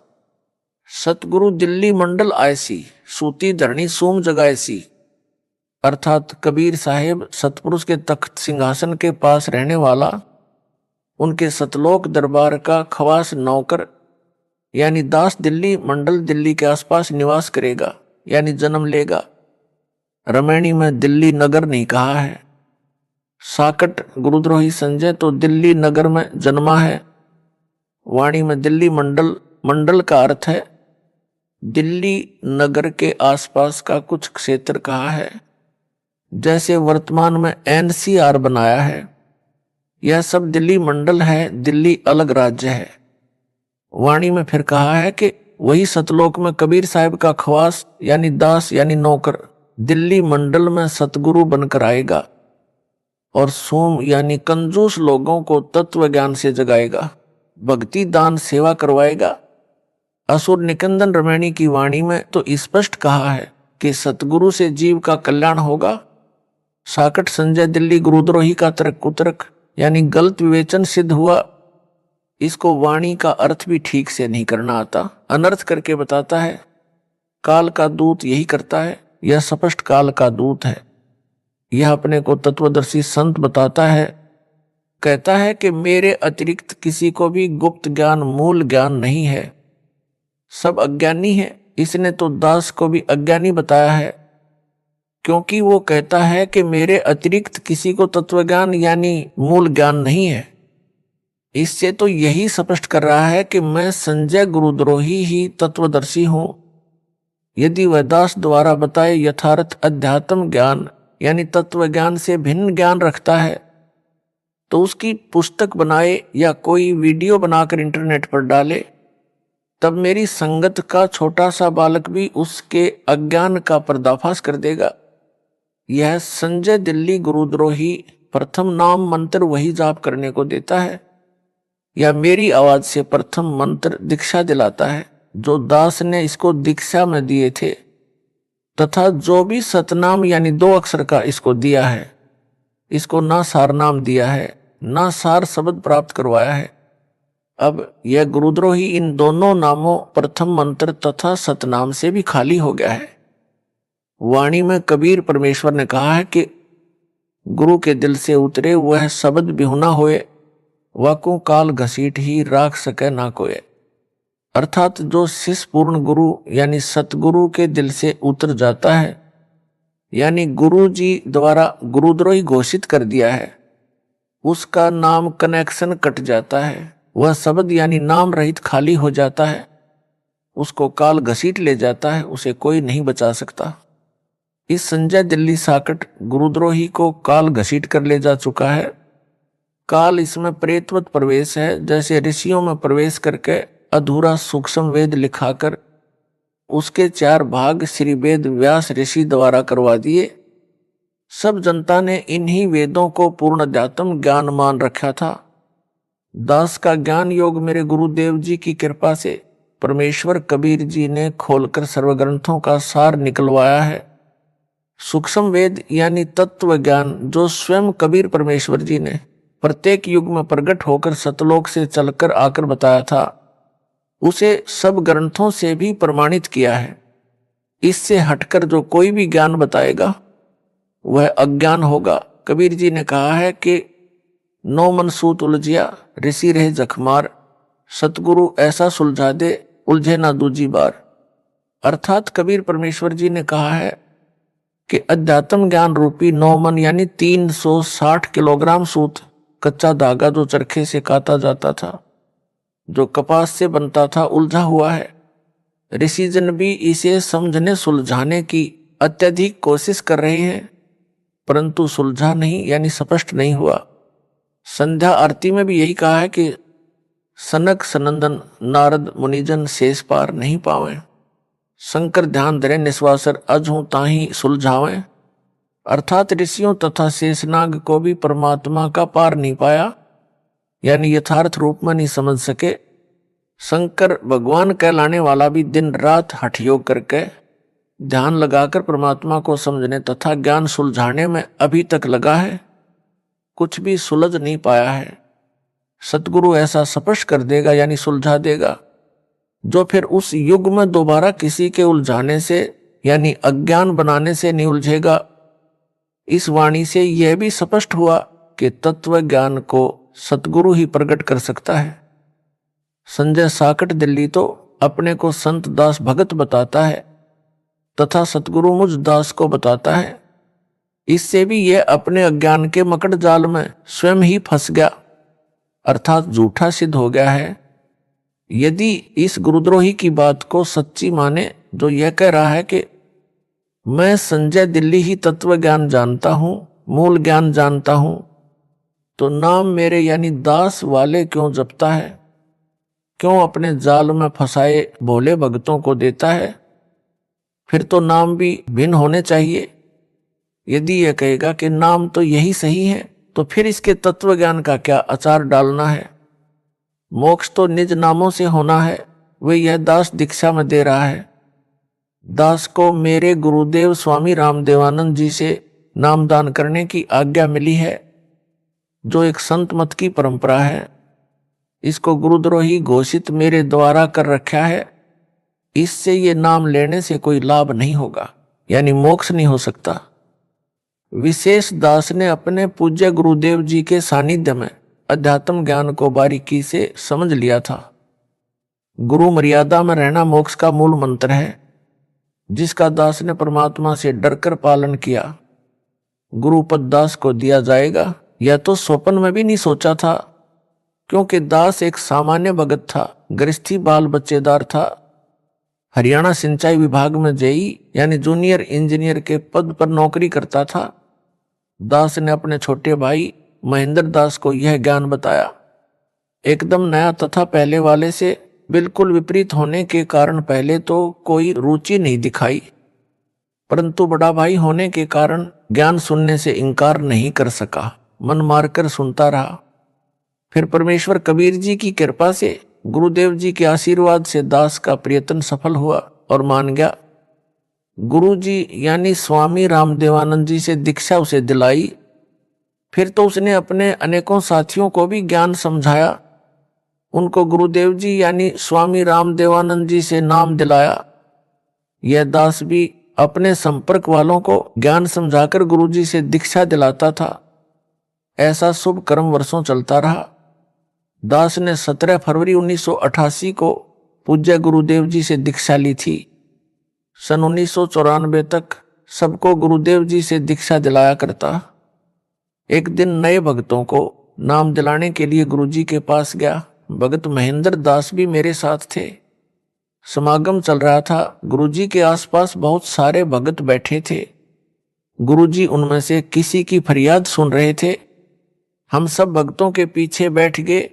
सतगुरु दिल्ली मंडल ऐसी, सूती धरणी सूम जगाएसी। अर्थात कबीर साहिब सतपुरुष के तख्त सिंहासन के पास रहने वाला, उनके सतलोक दरबार का खवास नौकर यानी दास दिल्ली मंडल दिल्ली के आसपास निवास करेगा यानी जन्म लेगा। रमैणी में दिल्ली नगर नहीं कहा है। साकट गुरुद्रोही संजय तो दिल्ली नगर में जन्मा है। वाणी में दिल्ली मंडल, मंडल का अर्थ है दिल्ली नगर के आसपास का कुछ क्षेत्र कहा है। जैसे वर्तमान में एनसीआर बनाया है, यह सब दिल्ली मंडल है, दिल्ली अलग राज्य है। वाणी में फिर कहा है कि वही सतलोक में कबीर साहब का खवास यानी दास यानी नौकर दिल्ली मंडल में सतगुरु बनकर आएगा और सोम यानी कंजूस लोगों को तत्व ज्ञान से जगाएगा, भक्ति दान सेवा करवाएगा। असुर निकंदन रमैणी की वाणी में तो स्पष्ट कहा है कि सतगुरु से जीव का कल्याण होगा। साकट संजय दिल्ली गुरुद्रोही का तर्क कुतर्क यानी गलत विवेचन सिद्ध हुआ। इसको वाणी का अर्थ भी ठीक से नहीं करना आता, अनर्थ करके बताता है। काल का दूत यही करता है, यह स्पष्ट काल का दूत है। यह अपने को तत्वदर्शी संत बताता है, कहता है कि मेरे अतिरिक्त किसी को भी गुप्त ज्ञान मूल ज्ञान नहीं है, सब अज्ञानी है। इसने तो दास को भी अज्ञानी बताया है, क्योंकि वो कहता है कि मेरे अतिरिक्त किसी को तत्वज्ञान यानी मूल ज्ञान नहीं है। इससे तो यही स्पष्ट कर रहा है कि मैं संजय गुरुद्रोही ही तत्वदर्शी हूं। यदि वह दास द्वारा बताए यथार्थ अध्यात्म ज्ञान यानी तत्व ज्ञान से भिन्न ज्ञान रखता है तो उसकी पुस्तक बनाए या कोई वीडियो बनाकर इंटरनेट पर डाले, तब मेरी संगत का छोटा सा बालक भी उसके अज्ञान का पर्दाफाश कर देगा। यह संजय दिल्ली गुरुद्रोही प्रथम नाम मंत्र वही जाप करने को देता है या मेरी आवाज से प्रथम मंत्र दीक्षा दिलाता है जो दास ने इसको दीक्षा में दिए थे, तथा जो भी सतनाम यानी 2 अक्षर का इसको दिया है, इसको ना सार नाम दिया है, ना सार शब्द प्राप्त करवाया है। अब यह गुरुद्रोही इन दोनों नामों प्रथम मंत्र तथा सतनाम से भी खाली हो गया है। वाणी में कबीर परमेश्वर ने कहा है कि गुरु के दिल से उतरे वह शब्द बिहुना होए, वाको काल घसीट ही राख सके ना कोय। अर्थात जो शिष्य पूर्ण गुरु यानी सतगुरु के दिल से उतर जाता है यानी गुरु जी द्वारा गुरुद्रोही घोषित कर दिया है, उसका नाम कनेक्शन कट जाता है, वह शब्द यानी नाम रहित खाली हो जाता है, उसको काल घसीट ले जाता है, उसे कोई नहीं बचा सकता। इस संजय दिल्ली साकट गुरुद्रोही को काल घसीट कर ले जा चुका है। काल इसमें प्रेतवत प्रवेश है, जैसे ऋषियों में प्रवेश करके अधूरा सूक्ष्म वेद लिखाकर उसके 4 भाग श्री वेद व्यास ऋषि द्वारा करवा दिए। सब जनता ने इन्हीं वेदों को पूर्ण अध्यात्म ज्ञान मान रखा था। दास का ज्ञान योग मेरे गुरुदेव जी की कृपा से परमेश्वर कबीर जी ने खोलकर सर्वग्रंथों का सार निकलवाया है। सूक्ष्म वेद यानी तत्व ज्ञान जो स्वयं कबीर परमेश्वर जी ने प्रत्येक युग में प्रकट होकर सतलोक से चलकर आकर बताया था, उसे सब ग्रंथों से भी प्रमाणित किया है। इससे हटकर जो कोई भी ज्ञान बताएगा वह अज्ञान होगा। कबीर जी ने कहा है कि 9 मन सूत उलझिया ऋषि रहे जखमार, सतगुरु ऐसा सुलझा दे उलझे ना दूजी बार। अर्थात कबीर परमेश्वर जी ने कहा है कि अध्यात्म ज्ञान रूपी 9 मन यानी 360 किलोग्राम सूत, कच्चा धागा जो चरखे से काता जाता था, जो कपास से बनता था, उलझा हुआ है। ऋषिजन भी इसे समझने सुलझाने की अत्यधिक कोशिश कर रहे हैं, परंतु सुलझा नहीं यानी स्पष्ट नहीं हुआ। संध्या आरती में भी यही कहा है कि सनक सनंदन नारद मुनिजन शेष पार नहीं पावे, शंकर ध्यान धरे निश्वासर अजहू ताही सुलझावें। अर्थात ऋषियों तथा शेषनाग को भी परमात्मा का पार नहीं पाया यानी यथार्थ रूप में नहीं समझ सके। शंकर भगवान कहलाने वाला भी दिन रात हठ योग करके ध्यान लगाकर परमात्मा को समझने तथा ज्ञान सुलझाने में अभी तक लगा है, कुछ भी सुलझ नहीं पाया है। सतगुरु ऐसा स्पष्ट कर देगा यानी सुलझा देगा, जो फिर उस युग में दोबारा किसी के उलझाने से यानी अज्ञान बनाने से नहीं उलझेगा। इस वाणी से यह भी स्पष्ट हुआ कि तत्व ज्ञान को सतगुरु ही प्रकट कर सकता है। संजय साकट दिल्ली तो अपने को संत दास भगत बताता है तथा सतगुरु मुझ दास को बताता है, इससे भी यह अपने अज्ञान के मकड़ जाल में स्वयं ही फंस गया, अर्थात झूठा सिद्ध हो गया है। यदि इस गुरुद्रोही की बात को सच्ची माने जो यह कह रहा है कि मैं संजय दिल्ली ही तत्व ज्ञान जानता हूं, मूल ज्ञान जानता हूं, तो नाम मेरे यानी दास वाले क्यों जपता है, क्यों अपने जाल में फंसाए भोले भक्तों को देता है? फिर तो नाम भी भिन्न होने चाहिए। यदि यह कहेगा कि नाम तो यही सही है, तो फिर इसके तत्व ज्ञान का क्या अचार डालना है? मोक्ष तो निज नामों से होना है, वे यह दास दीक्षा में दे रहा है। दास को मेरे गुरुदेव स्वामी रामदेवानंद जी से नामदान करने की आज्ञा मिली है, जो एक संत मत की परंपरा है। इसको गुरुद्रोही घोषित मेरे द्वारा कर रखा है। इससे ये नाम लेने से कोई लाभ नहीं होगा, यानी मोक्ष नहीं हो सकता। विशेष दास ने अपने पूज्य गुरुदेव जी के सानिध्य में अध्यात्म ज्ञान को बारीकी से समझ लिया था। गुरु मर्यादा में रहना मोक्ष का मूल मंत्र है, जिसका दास ने परमात्मा से डरकर पालन किया। गुरुपद दास को दिया जाएगा, यह तो स्वप्न में भी नहीं सोचा था, क्योंकि दास एक सामान्य भगत था, गृहस्थी बाल बच्चेदार था। हरियाणा सिंचाई विभाग में जेई यानी जूनियर इंजीनियर के पद पर नौकरी करता था। दास ने अपने छोटे भाई महेंद्र दास को यह ज्ञान बताया। एकदम नया तथा पहले वाले से बिल्कुल विपरीत होने के कारण पहले तो कोई रुचि नहीं दिखाई, परंतु बड़ा भाई होने के कारण ज्ञान सुनने से इनकार नहीं कर सका, मन मारकर सुनता रहा। फिर परमेश्वर कबीर जी की कृपा से, गुरुदेव जी के आशीर्वाद से दास का प्रयत्न सफल हुआ और मान गया। गुरु जी यानी स्वामी रामदेवानंद जी से दीक्षा उसे दिलाई। फिर तो उसने अपने अनेकों साथियों को भी ज्ञान समझाया, उनको गुरुदेव जी यानी स्वामी रामदेवानंद जी से नाम दिलाया। यह दास भी अपने संपर्क वालों को ज्ञान समझाकर गुरु जी से दीक्षा दिलाता था। ऐसा शुभ कर्म वर्षों चलता रहा। दास ने 17 फरवरी 1988 को पूज्य गुरुदेव जी से दीक्षा ली थी। सन 1994 तक सबको गुरुदेव जी से दीक्षा दिलाया करता। एक दिन नए भक्तों को नाम दिलाने के लिए गुरु जी के पास गया। भगत महेंद्र दास भी मेरे साथ थे। समागम चल रहा था। गुरु जी के आसपास बहुत सारे भगत बैठे थे। गुरु जी उनमें से किसी की फरियाद सुन रहे थे। हम सब भक्तों के पीछे बैठ गए।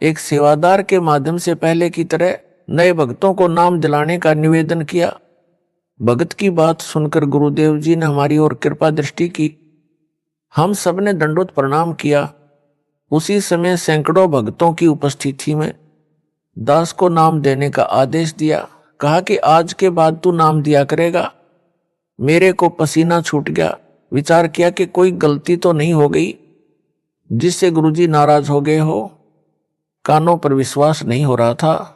एक सेवादार के माध्यम से पहले की तरह नए भक्तों को नाम दिलाने का निवेदन किया। भगत की बात सुनकर गुरुदेव जी ने हमारी ओर कृपा दृष्टि की। हम सब ने दंडोत प्रणाम किया। उसी समय सैकड़ों भक्तों की उपस्थिति में दास को नाम देने का आदेश दिया। कहा कि आज के बाद तू नाम दिया करेगा। मेरे को पसीना छूट गया। विचार किया कि कोई गलती तो नहीं हो गई जिससे गुरुजी नाराज हो गए हो। कानों पर विश्वास नहीं हो रहा था।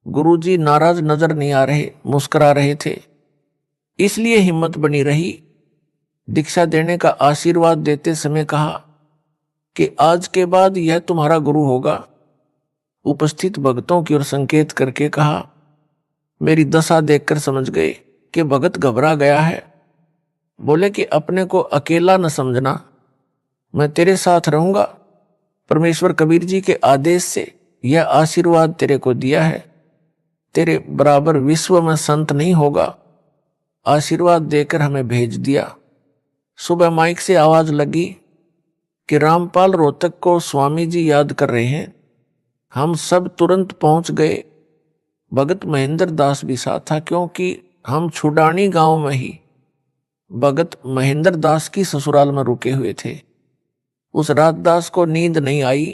गुरुजी नाराज नजर नहीं आ रहे, मुस्कुरा रहे थे, इसलिए हिम्मत बनी रही। दीक्षा देने का आशीर्वाद देते समय कहा कि आज के बाद यह तुम्हारा गुरु होगा। उपस्थित भक्तों की ओर संकेत करके कहा। मेरी दशा देखकर समझ गए कि भगत घबरा गया है। बोले कि अपने को अकेला न समझना, मैं तेरे साथ रहूंगा। परमेश्वर कबीर जी के आदेश से यह आशीर्वाद तेरे को दिया है। तेरे बराबर विश्व में संत नहीं होगा। आशीर्वाद देकर हमें भेज दिया। सुबह माइक से आवाज लगी कि रामपाल रोहतक को स्वामी जी याद कर रहे हैं। हम सब तुरंत पहुंच गए। भगत महेंद्र दास भी साथ था, क्योंकि हम छुडानी गांव में ही भगत महेंद्र दास की ससुराल में रुके हुए थे। उस रात दास को नींद नहीं आई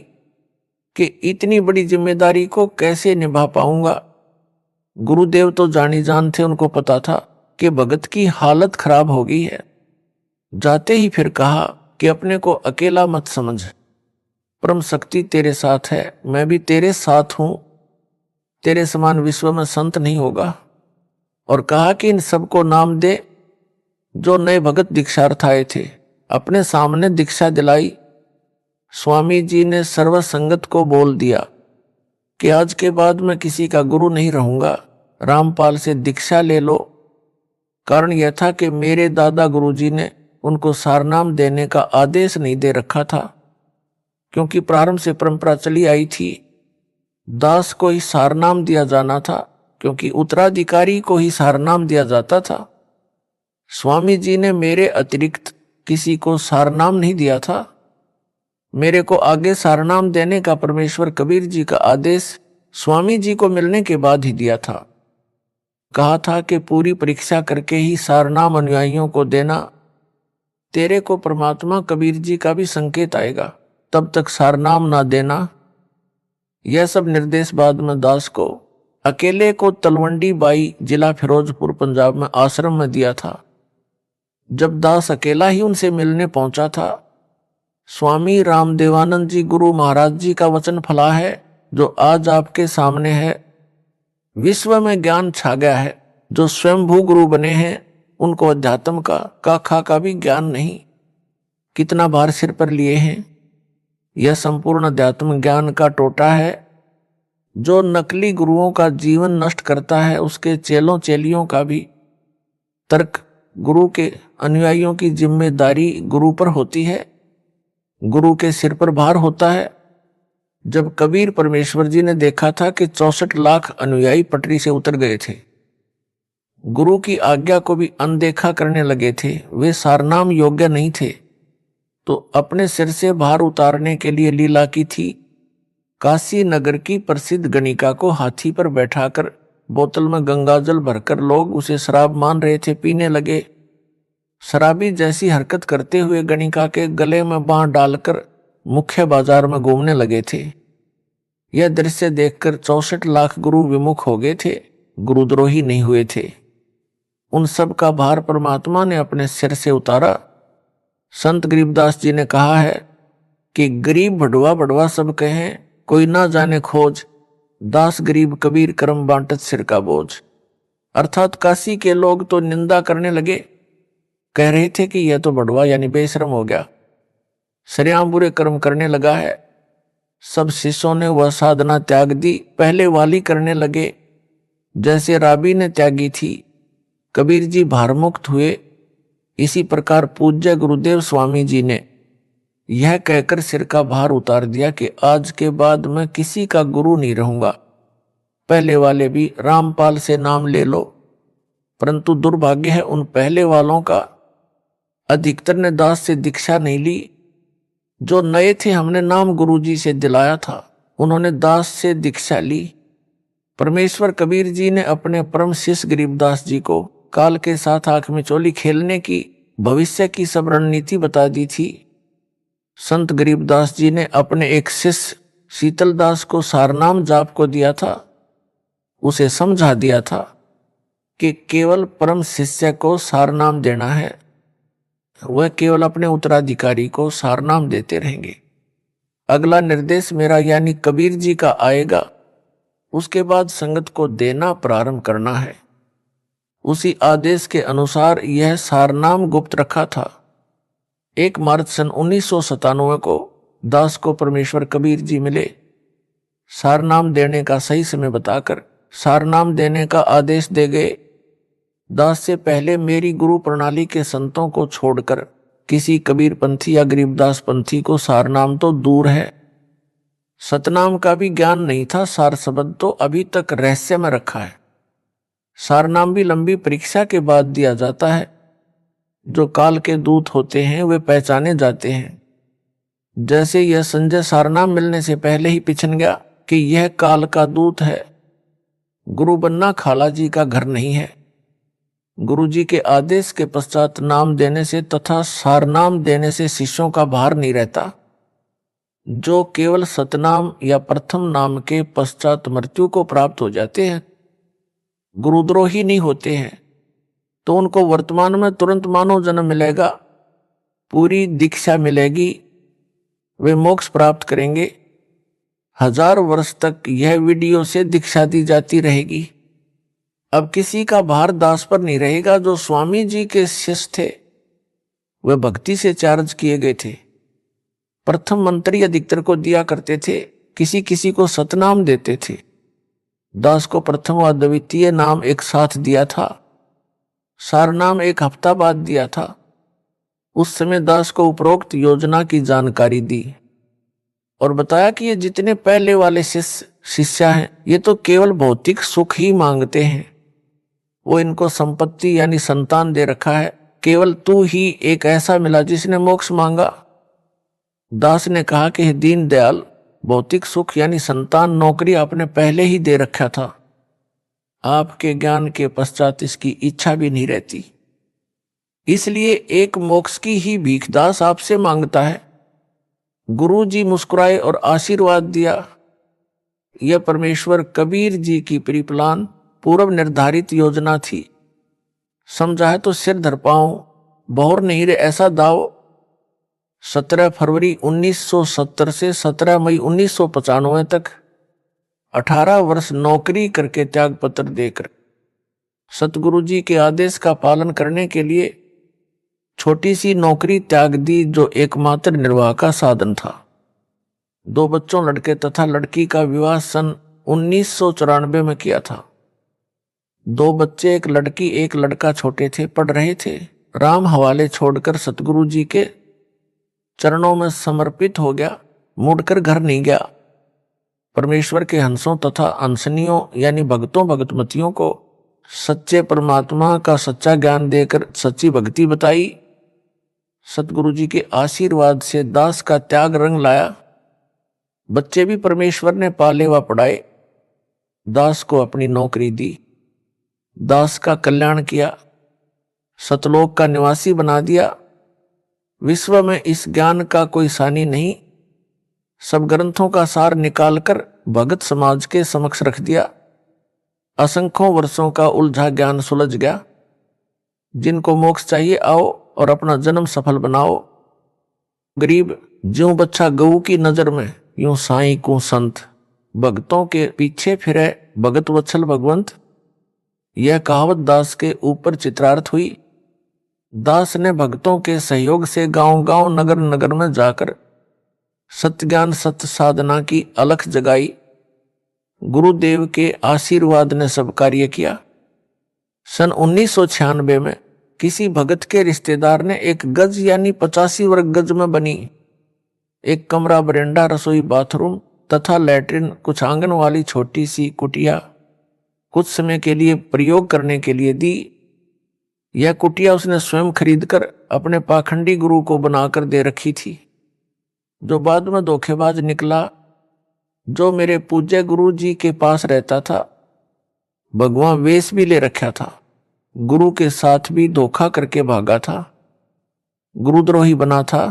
कि इतनी बड़ी जिम्मेदारी को कैसे निभा पाऊंगा। गुरुदेव तो जानी जान थे, उनको पता था कि भगत की हालत खराब हो गई है। जाते ही फिर कहा कि अपने को अकेला मत समझ, परम शक्ति तेरे साथ है, मैं भी तेरे साथ हूं। तेरे समान विश्व में संत नहीं होगा। और कहा कि इन सबको नाम दे जो नए भगत दीक्षार्थ आए थे। अपने सामने दीक्षा दिलाई। स्वामी जी ने सर्व संगत को बोल दिया कि आज के बाद मैं किसी का गुरु नहीं रहूंगा, रामपाल से दीक्षा ले लो। कारण यह था कि मेरे दादा गुरुजी ने उनको सारनाम देने का आदेश नहीं दे रखा था, क्योंकि प्रारंभ से परंपरा चली आई थी दास को ही सारनाम दिया जाना था, क्योंकि उत्तराधिकारी को ही सारनाम दिया जाता था। स्वामी जी ने मेरे अतिरिक्त किसी को सारनाम नहीं दिया था। मेरे को आगे सारनाम देने का परमेश्वर कबीर जी का आदेश स्वामी जी को मिलने के बाद ही दिया था। कहा था कि पूरी परीक्षा करके ही सारनाम अनुयायियों को देना, तेरे को परमात्मा कबीर जी का भी संकेत आएगा, तब तक सारनाम ना देना। यह सब निर्देश बाद में दास को अकेले को तलवंडी बाई जिला फिरोजपुर पंजाब में आश्रम में दिया था। जब दास अकेला ही उनसे मिलने पहुंचा था, स्वामी रामदेवानंद जी गुरु महाराज जी का वचन फला है जो आज आपके सामने है। विश्व में ज्ञान छा गया है। जो स्वयंभू गुरु बने हैं उनको अध्यात्म का खा का भी ज्ञान नहीं। कितना भार सिर पर लिए हैं। यह संपूर्ण अध्यात्म ज्ञान का टोटा है। जो नकली गुरुओं का जीवन नष्ट करता है, उसके चेलों चेलियों का भी तर्क गुरु के अनुयायियों की जिम्मेदारी गुरु पर होती है, गुरु के सिर पर भार होता है। जब कबीर परमेश्वर जी ने देखा था कि 64 लाख अनुयायी पटरी से उतर गए थे, गुरु की आज्ञा को भी अनदेखा करने लगे थे, वे सारनाम योग्य नहीं थे, तो अपने सिर से भार उतारने के लिए लीला की थी। काशी नगर की प्रसिद्ध गणिका को हाथी पर बैठाकर बोतल में गंगाजल भरकर लोग उसे शराब मान रहे थे, पीने लगे। शराबी जैसी हरकत करते हुए गणिका के गले में बांह डालकर मुख्य बाजार में घूमने लगे थे। यह दृश्य देखकर 64 लाख गुरु विमुख हो गए थे, गुरुद्रोही नहीं हुए थे। उन सब का भार परमात्मा ने अपने सिर से उतारा। संत गरीबदास जी ने कहा है कि गरीब भड़वा भड़वा सब कहें, कोई ना जाने खोज, दास गरीब कबीर करम बांटत सिर का बोझ। अर्थात काशी के लोग तो निंदा करने लगे, कह रहे थे कि यह तो भड़वा यानी बेशरम हो गया, सरेआम बुरे कर्म करने लगा है। सब शिष्यों ने वह साधना त्याग दी, पहले वाली करने लगे जैसे राबी ने त्यागी थी। कबीर जी भारमुक्त हुए। इसी प्रकार पूज्य गुरुदेव स्वामी जी ने यह कहकर सिर का भार उतार दिया कि आज के बाद मैं किसी का गुरु नहीं रहूंगा। पहले वाले भी रामपाल से नाम ले लो, परंतु दुर्भाग्य है उन पहले वालों का अधिकतर ने दास से दीक्षा नहीं ली। जो नए थे हमने नाम गुरुजी से दिलाया था, उन्होंने दास से दीक्षा ली। परमेश्वर कबीर जी ने अपने परम शिष्य गरीबदास जी को काल के साथ आंख में चोली खेलने की भविष्य की सब रणनीति बता दी थी। संत गरीबदास जी ने अपने एक शिष्य शीतलदास को सारनाम जाप को दिया था। उसे समझा दिया था कि केवल परम शिष्य को सारनाम देना है, वह केवल अपने उत्तराधिकारी को सारनाम देते रहेंगे। अगला निर्देश मेरा यानी कबीर जी का आएगा, उसके बाद संगत को देना प्रारंभ करना है। उसी आदेश के अनुसार यह सारनाम गुप्त रखा था। 1 मार्च सन 1997 को दास को परमेश्वर कबीर जी मिले। सारनाम देने का सही समय बताकर सारनाम देने का आदेश दे गए। दास से पहले मेरी गुरु प्रणाली के संतों को छोड़कर किसी कबीर पंथी या गरीबदास पंथी को सारनाम तो दूर है, सतनाम का भी ज्ञान नहीं था। सार शब्द तो अभी तक रहस्य में रखा है। सारनाम भी लंबी परीक्षा के बाद दिया जाता है। जो काल के दूत होते हैं वे पहचाने जाते हैं। जैसे यह संजय सारनाम मिलने से पहले ही पिछन गया कि यह काल का दूत है। गुरु बनना खाला जी का घर नहीं है। गुरु जी के आदेश के पश्चात नाम देने से तथा सारनाम देने से शिष्यों का भार नहीं रहता। जो केवल सतनाम या प्रथम नाम के पश्चात मृत्यु को प्राप्त हो जाते हैं, गुरुद्रोही नहीं होते हैं, तो उनको वर्तमान में तुरंत मानव जन्म मिलेगा, पूरी दीक्षा मिलेगी, वे मोक्ष प्राप्त करेंगे। 1000 वर्ष तक यह वीडियो से दीक्षा दी जाती रहेगी। अब किसी का भार दास पर नहीं रहेगा। जो स्वामी जी के शिष्य थे वे भक्ति से चार्ज किए गए थे। प्रथम मंत्री अधिकतर को दिया करते थे, किसी किसी को सतनाम देते थे। दास को प्रथम व द्वितीय नाम एक साथ दिया था, सारनाम एक हफ्ता बाद दिया था। उस समय दास को उपरोक्त योजना की जानकारी दी और बताया कि ये जितने पहले वाले शिष्य हैं ये तो केवल भौतिक सुख ही मांगते हैं, वो इनको संपत्ति यानी संतान दे रखा है, केवल तू ही एक ऐसा मिला जिसने मोक्ष मांगा। दास ने कहा कि हे दीन दयाल, भौतिक सुख यानी संतान नौकरी आपने पहले ही दे रखा था, आपके ज्ञान के पश्चात इसकी इच्छा भी नहीं रहती, इसलिए एक मोक्ष की ही भीख दास आपसे मांगता है। गुरु जी मुस्कुराए और आशीर्वाद दिया। यह परमेश्वर कबीर जी की प्रीप्लान पूर्व निर्धारित योजना थी। समझा है तो सिर धर पाऊं, बहुर नहीं रे ऐसा दाव। 17 फरवरी 1970 से 17 मई 1995 तक 18 वर्ष नौकरी करके त्याग पत्र देकर सतगुरु जी के आदेश का पालन करने के लिए छोटी सी नौकरी त्याग दी, जो एकमात्र निर्वाह का साधन था। 2 बच्चों लड़के तथा लड़की का विवाह सन 1994 में किया था। 2 बच्चे, एक लड़की एक लड़का छोटे थे, पढ़ रहे थे। राम हवाले छोड़कर सतगुरु जी के चरणों में समर्पित हो गया, मुड़कर घर नहीं गया। परमेश्वर के हंसों तथा हंसनियों यानी भक्तों भगतमतियों को सच्चे परमात्मा का सच्चा ज्ञान देकर सच्ची भक्ति बताई। सतगुरु जी के आशीर्वाद से दास का त्याग रंग लाया। बच्चे भी परमेश्वर ने पाले व पढ़ाए, दास को अपनी नौकरी दी, दास का कल्याण किया, सतलोक का निवासी बना दिया। विश्व में इस ज्ञान का कोई सानी नहीं। सब ग्रंथों का सार निकालकर भगत समाज के समक्ष रख दिया। असंख्यों वर्षों का उलझा ज्ञान सुलझ गया। जिनको मोक्ष चाहिए आओ और अपना जन्म सफल बनाओ। गरीब ज्यों बच्चा गऊ की नजर में, यूं साईं को संत, भक्तों के पीछे फिरे भगत वत्सल भगवंत। यह कहावत दास के ऊपर चित्रार्थ हुई। दास ने भक्तों के सहयोग से गांव गांव नगर नगर में जाकर सत्य ज्ञान सत्य साधना की अलख जगाई। गुरुदेव के आशीर्वाद ने सब कार्य किया। सन 1996 में किसी भगत के रिश्तेदार ने एक गज यानी 85 वर्ग गज में बनी एक कमरा, बरेंडा, रसोई, बाथरूम तथा लैट्रिन, कुछ आंगन वाली छोटी सी कुटिया कुछ समय के लिए प्रयोग करने के लिए दी। यह कुटिया उसने स्वयं खरीदकर अपने पाखंडी गुरु को बनाकर दे रखी थी, जो बाद में धोखेबाज निकला। जो मेरे पूज्य गुरु जी के पास रहता था, भगवान वेश भी ले रखा था, गुरु के साथ भी धोखा करके भागा था, गुरुद्रोही बना था।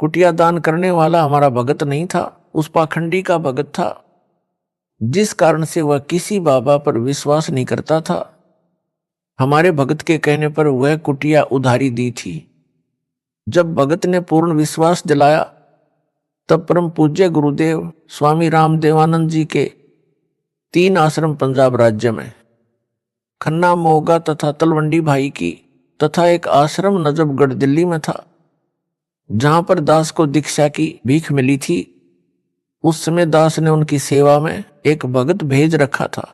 कुटिया दान करने वाला हमारा भगत नहीं था, उस पाखंडी का भगत था, जिस कारण से वह किसी बाबा पर विश्वास नहीं करता था। हमारे भगत के कहने पर वह कुटिया उधारी दी थी। जब भगत ने पूर्ण विश्वास दिलाया, तब परम पूज्य गुरुदेव स्वामी रामदेवानंद जी के 3 आश्रम पंजाब राज्य में, खन्ना, मोगा तथा तलवंडी भाई की, तथा एक आश्रम नजफगढ़ दिल्ली में था, जहां पर दास को दीक्षा की भीख मिली थी। उस समय दास ने उनकी सेवा में एक भगत भेज रखा था।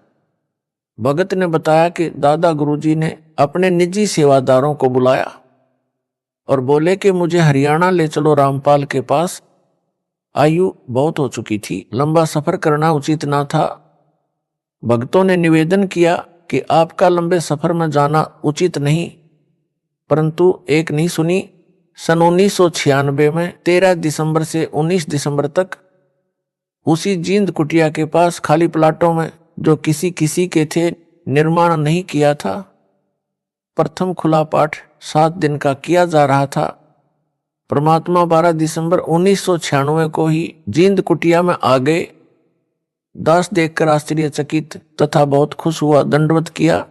भगत ने बताया कि दादा गुरुजी ने अपने निजी सेवादारों को बुलाया और बोले कि मुझे हरियाणा ले चलो रामपाल के पास। आयु बहुत हो चुकी थी, लंबा सफर करना उचित ना था। भक्तों ने निवेदन किया कि आपका लंबे सफर में जाना उचित नहीं, परंतु एक नहीं सुनी। सन 1996 में 13 दिसंबर से 19 दिसंबर तक उसी जींद कुटिया के पास खाली प्लाटों में, जो किसी किसी के थे, निर्माण नहीं किया था, प्रथम खुला पाठ 7 दिन का किया जा रहा था। परमात्मा 12 दिसंबर 1996 को ही जींद कुटिया में आ गए। दास देखकर आश्चर्यचकित तथा बहुत खुश हुआ, दंडवत किया।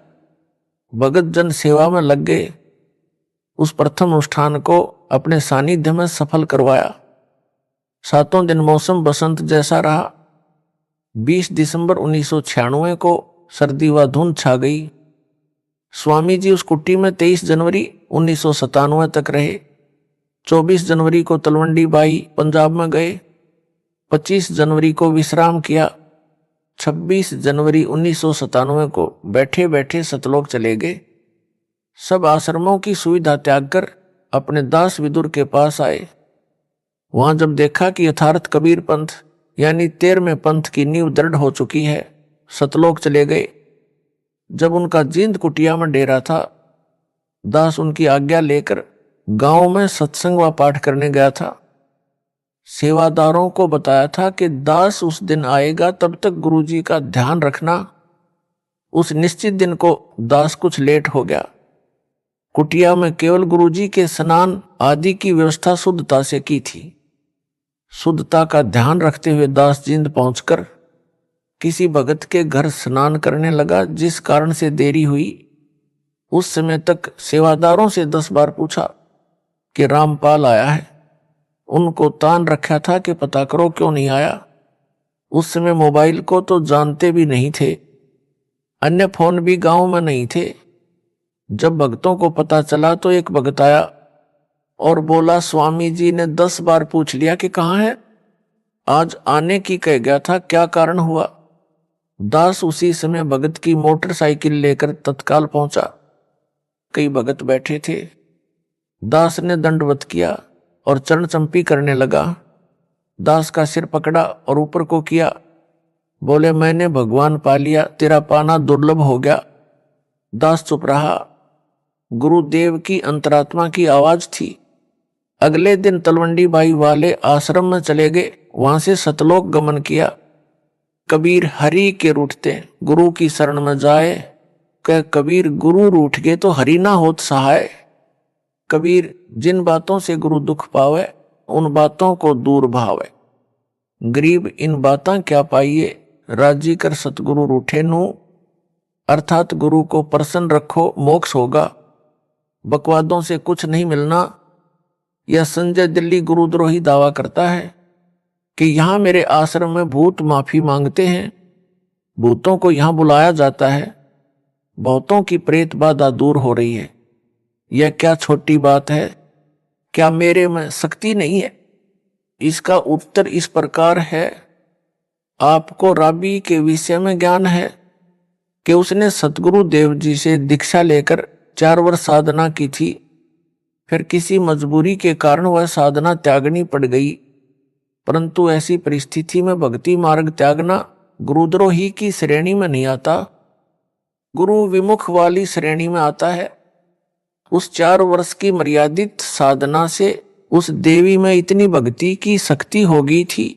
भगत जन सेवा में लग गए। उस प्रथम अनुष्ठान को अपने सानिध्य में सफल करवाया। 7 दिन मौसम बसंत जैसा रहा। 20 दिसंबर 1996 को सर्दी व धुंध छा गई। स्वामी जी उस कुटी में 23 जनवरी 1997 तक रहे। 24 जनवरी को तलवंडी बाई पंजाब में गए। 25 जनवरी को विश्राम किया। 26 जनवरी 1997 को बैठे बैठे सतलोक चले गए। सब आश्रमों की सुविधा त्याग कर अपने दास विदुर के पास आए। वहां जब देखा कि यथार्थ कबीर पंथ यानी 13वें पंथ की नींव दृढ़ हो चुकी है, सतलोक चले गए। जब उनका जींद कुटिया में डेरा था, दास उनकी आज्ञा लेकर गांव में सत्संग व पाठ करने गया था। सेवादारों को बताया था कि दास उस दिन आएगा, तब तक गुरुजी का ध्यान रखना। उस निश्चित दिन को दास कुछ लेट हो गया। कुटिया में केवल गुरुजी के स्नान आदि की व्यवस्था शुद्धता से की थी। शुद्धता का ध्यान रखते हुए दास जींद पहुंचकर किसी भगत के घर स्नान करने लगा, जिस कारण से देरी हुई। उस समय तक सेवादारों से 10 बार पूछा कि रामपाल आया है। उनको तान रखा था कि पता करो क्यों नहीं आया। उस समय मोबाइल को तो जानते भी नहीं थे, अन्य फोन भी गांव में नहीं थे। जब भक्तों को पता चला तो एक भगत आया और बोला, स्वामी जी ने 10 बार पूछ लिया कि कहाँ है, आज आने की कह गया था, क्या कारण हुआ। दास उसी समय भगत की मोटरसाइकिल लेकर तत्काल पहुंचा। कई भगत बैठे थे। दास ने दंडवत किया और चरण चंपी करने लगा। दास का सिर पकड़ा और ऊपर को किया। बोले, मैंने भगवान पा लिया, तेरा पाना दुर्लभ हो गया। दास चुप रहा। गुरुदेव की अंतरात्मा की आवाज थी। अगले दिन तलवंडी बाई वाले आश्रम में चले गए, वहां से सतलोक गमन किया। कबीर हरि के रूठते गुरु की शरण में जाए, कह कबीर गुरु रूठ गए तो हरि ना होत सहाय। कबीर जिन बातों से गुरु दुख पावे, उन बातों को दूर भावे। गरीब इन बातां क्या पाइए, राजी कर सतगुरु रूठे नू। अर्थात गुरु को प्रसन्न रखो, मोक्ष होगा। बकवादों से कुछ नहीं मिलना। यह संजय दिल्ली गुरुद्रोही दावा करता है कि यहां मेरे आश्रम में भूत माफी मांगते हैं। भूतों को यहां बुलाया जाता है। बहुतों की प्रेत बाधा दूर हो रही है। यह क्या छोटी बात है? क्या मेरे में शक्ति नहीं है? इसका उत्तर इस प्रकार है। आपको राबी के विषय में ज्ञान है कि उसने सतगुरु देव जी से दीक्षा लेकर 4 वर्ष साधना की थी। फिर किसी मजबूरी के कारण वह साधना त्यागनी पड़ गई। परंतु ऐसी परिस्थिति में भक्ति मार्ग त्यागना गुरुद्रोही की श्रेणी में नहीं आता, गुरु विमुख वाली श्रेणी में आता है। उस 4 वर्ष की मर्यादित साधना से उस देवी में इतनी भक्ति की शक्ति हो गई थी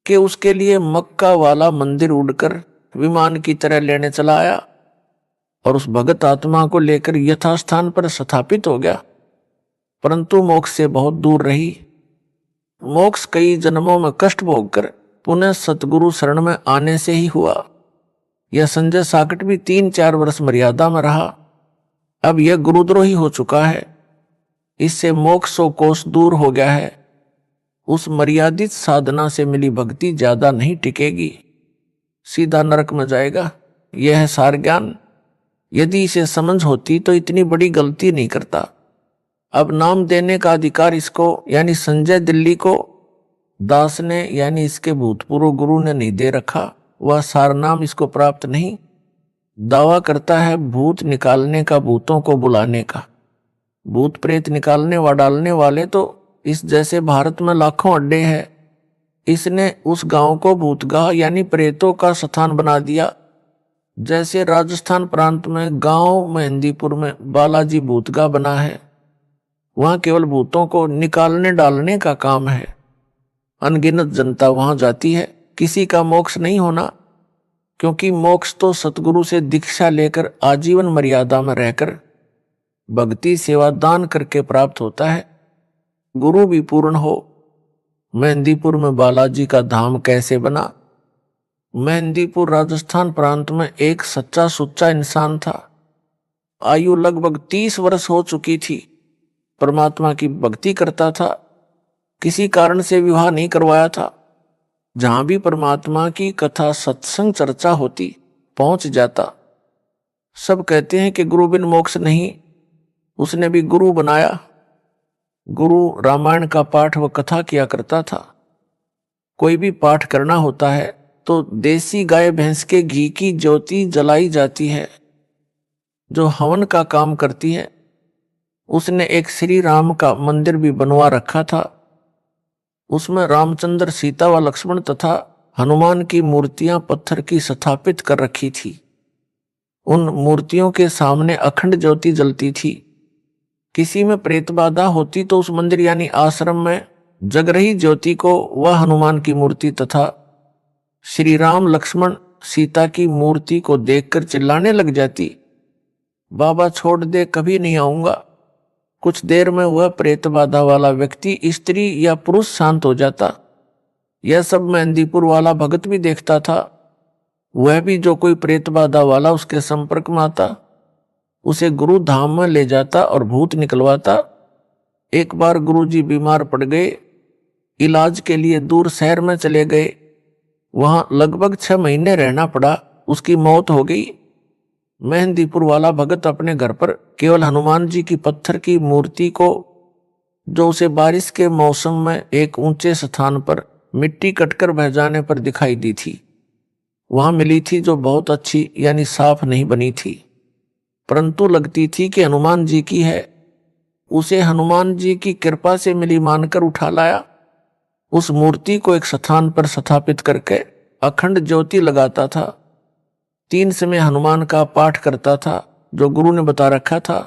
कि उसके लिए मक्का वाला मंदिर उड़कर विमान की तरह लेने चला आया और उस भगत आत्मा को लेकर यथास्थान पर स्थापित हो गया। परंतु मोक्ष से बहुत दूर रही। मोक्ष कई जन्मों में कष्ट भोगकर पुनः सतगुरु शरण में आने से ही हुआ। यह संजय साकट भी 3-4 वर्ष मर्यादा में रहा। अब यह गुरुद्रोही हो चुका है। इससे मोक्ष सौ कोस दूर हो गया है। उस मर्यादित साधना से मिली भक्ति ज्यादा नहीं टिकेगी, सीधा नरक में जाएगा। यह है सार ज्ञान। यदि इसे समझ होती तो इतनी बड़ी गलती नहीं करता। अब नाम देने का अधिकार इसको यानी संजय दिल्ली को दास ने यानी इसके भूतपूर्व गुरु ने नहीं दे रखा। वह सार नाम इसको प्राप्त नहीं। दावा करता है भूत निकालने का, भूतों को बुलाने का। भूत प्रेत निकालने व डालने वाले तो इस जैसे भारत में लाखों अड्डे हैं। इसने उस गांव को भूतगाह यानी प्रेतों का स्थान बना दिया। जैसे राजस्थान प्रांत में गांव मेहंदीपुर में बालाजी भूतगाह बना है, वहां केवल भूतों को निकालने डालने का काम है। अनगिनत जनता वहां जाती है। किसी का मोक्ष नहीं होना, क्योंकि मोक्ष तो सतगुरु से दीक्षा लेकर आजीवन मर्यादा में रहकर भक्ति सेवा दान करके प्राप्त होता है। गुरु भी पूर्ण हो। मेहंदीपुर में बालाजी का धाम कैसे बना? मेहंदीपुर राजस्थान प्रांत में एक सच्चा सुच्चा इंसान था। आयु लगभग 30 वर्ष हो चुकी थी। परमात्मा की भक्ति करता था। किसी कारण से विवाह नहीं करवाया था। जहां भी परमात्मा की कथा सत्संग चर्चा होती पहुंच जाता। सब कहते हैं कि गुरु बिन मोक्ष नहीं। उसने भी गुरु बनाया। गुरु रामायण का पाठ व कथा किया करता था। कोई भी पाठ करना होता है तो देसी गाय भैंस के घी की ज्योति जलाई जाती है जो हवन का काम करती है। उसने एक श्री राम का मंदिर भी बनवा रखा था। उसमें रामचंद्र, सीता व लक्ष्मण तथा हनुमान की मूर्तियां पत्थर की स्थापित कर रखी थी। उन मूर्तियों के सामने अखंड ज्योति जलती थी। किसी में प्रेत बाधा होती तो उस मंदिर यानी आश्रम में जग रही ज्योति को वह हनुमान की मूर्ति तथा श्री राम, लक्ष्मण, सीता की मूर्ति को देखकर चिल्लाने लग जाती, बाबा छोड़ दे, कभी नहीं आऊंगा। कुछ देर में वह प्रेत बाधा वाला व्यक्ति स्त्री या पुरुष शांत हो जाता। यह सब मेहंदीपुर वाला भगत भी देखता था। वह भी जो कोई प्रेत बाधा वाला उसके संपर्क में आता उसे गुरु धाम में ले जाता और भूत निकलवाता। एक बार गुरुजी बीमार पड़ गए, इलाज के लिए दूर शहर में चले गए। वहां लगभग 6 महीने रहना पड़ा। उसकी मौत हो गई। मेहंदीपुर वाला भगत अपने घर पर केवल हनुमान जी की पत्थर की मूर्ति को, जो उसे बारिश के मौसम में एक ऊंचे स्थान पर मिट्टी कटकर बह जाने पर दिखाई दी थी, वहां मिली थी, जो बहुत अच्छी यानी साफ नहीं बनी थी, परंतु लगती थी कि हनुमान जी की है। उसे हनुमान जी की कृपा से मिली मानकर उठा लाया। उस मूर्ति को एक स्थान पर स्थापित करके अखंड ज्योति लगाता था। 3 समय हनुमान का पाठ करता था जो गुरु ने बता रखा था।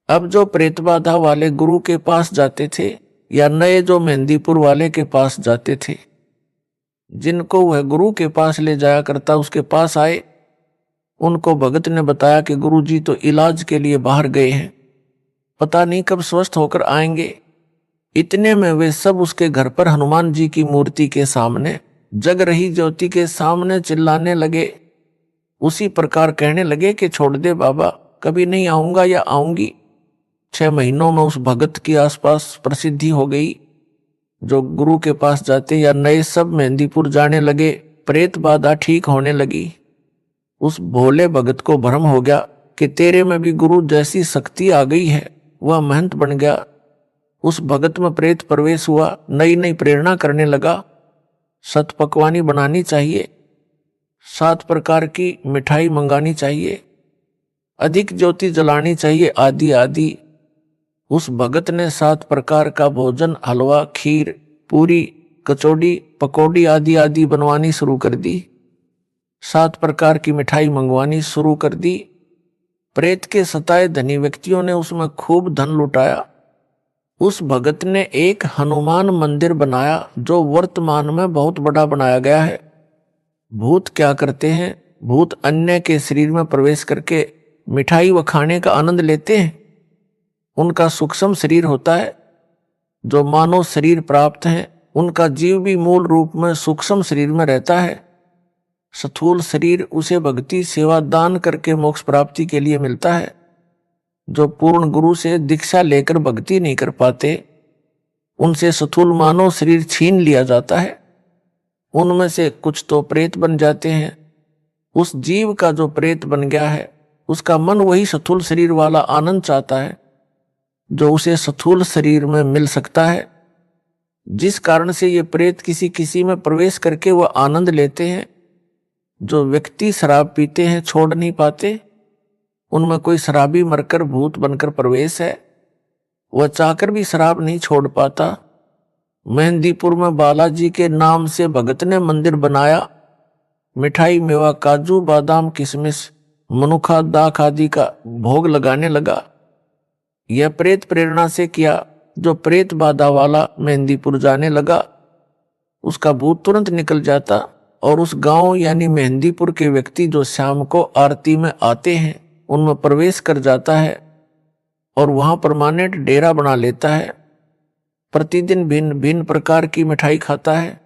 अब जो प्रेतबाधा वाले गुरु के पास जाते थे या नए जो मेहंदीपुर वाले के पास जाते थे, जिनको वह गुरु के पास ले जाया करता उसके पास आए, उनको भगत ने बताया कि गुरु जी तो इलाज के लिए बाहर गए हैं, पता नहीं कब स्वस्थ होकर आएंगे। इतने में वे सब उसके घर पर हनुमान जी की मूर्ति के सामने जग रही ज्योति के सामने चिल्लाने लगे। उसी प्रकार कहने लगे कि छोड़ दे बाबा, कभी नहीं आऊंगा या आऊंगी। 6 महीनों में उस भगत की आसपास प्रसिद्धि हो गई। जो गुरु के पास जाते या नए सब मेहंदीपुर जाने लगे, प्रेत बाधा ठीक होने लगी। उस भोले भगत को भ्रम हो गया कि तेरे में भी गुरु जैसी शक्ति आ गई है। वह महंत बन गया। उस भगत में प्रेत प्रवेश हुआ। नई नई प्रेरणा करने लगा। सत पकवानी बनानी चाहिए, 7 प्रकार की मिठाई मंगानी चाहिए, अधिक ज्योति जलानी चाहिए, आदि आदि। उस भगत ने 7 प्रकार का भोजन, हलवा, खीर, पूरी, कचौड़ी, पकौड़ी आदि आदि बनवानी शुरू कर दी। 7 प्रकार की मिठाई मंगवानी शुरू कर दी। प्रेत के सताए धनी व्यक्तियों ने उसमें खूब धन लुटाया। उस भगत ने एक हनुमान मंदिर बनाया जो वर्तमान में बहुत बड़ा बनाया गया है। भूत क्या करते हैं? भूत अन्य के शरीर में प्रवेश करके मिठाई व खाने का आनंद लेते हैं। उनका सूक्ष्म शरीर होता है। जो मानव शरीर प्राप्त है उनका जीव भी मूल रूप में सूक्ष्म शरीर में रहता है। स्थूल शरीर उसे भक्ति सेवा दान करके मोक्ष प्राप्ति के लिए मिलता है। जो पूर्ण गुरु से दीक्षा लेकर भक्ति नहीं कर पाते, उनसे स्थूल मानव शरीर छीन लिया जाता है। उनमें से कुछ तो प्रेत बन जाते हैं। उस जीव का जो प्रेत बन गया है उसका मन वही स्थूल शरीर वाला आनंद चाहता है जो उसे स्थूल शरीर में मिल सकता है। जिस कारण से ये प्रेत किसी किसी में प्रवेश करके वह आनंद लेते हैं। जो व्यक्ति शराब पीते हैं छोड़ नहीं पाते, उनमें कोई शराबी मरकर भूत बनकर प्रवेश है। वह चाहकर भी शराब नहीं छोड़ पाता। मेहंदीपुर में बालाजी के नाम से भगत ने मंदिर बनाया। मिठाई, मेवा, काजू, बादाम, किशमिश, मनुखा, दाख आदि का भोग लगाने लगा। यह प्रेत प्रेरणा से किया। जो प्रेत बाधा वाला मेहंदीपुर जाने लगा उसका भूत तुरंत निकल जाता और उस गांव यानी मेहंदीपुर के व्यक्ति जो शाम को आरती में आते हैं उनमें प्रवेश कर जाता है और वहां परमानेंट डेरा बना लेता है। प्रतिदिन भिन्न भिन्न प्रकार की मिठाई खाता है।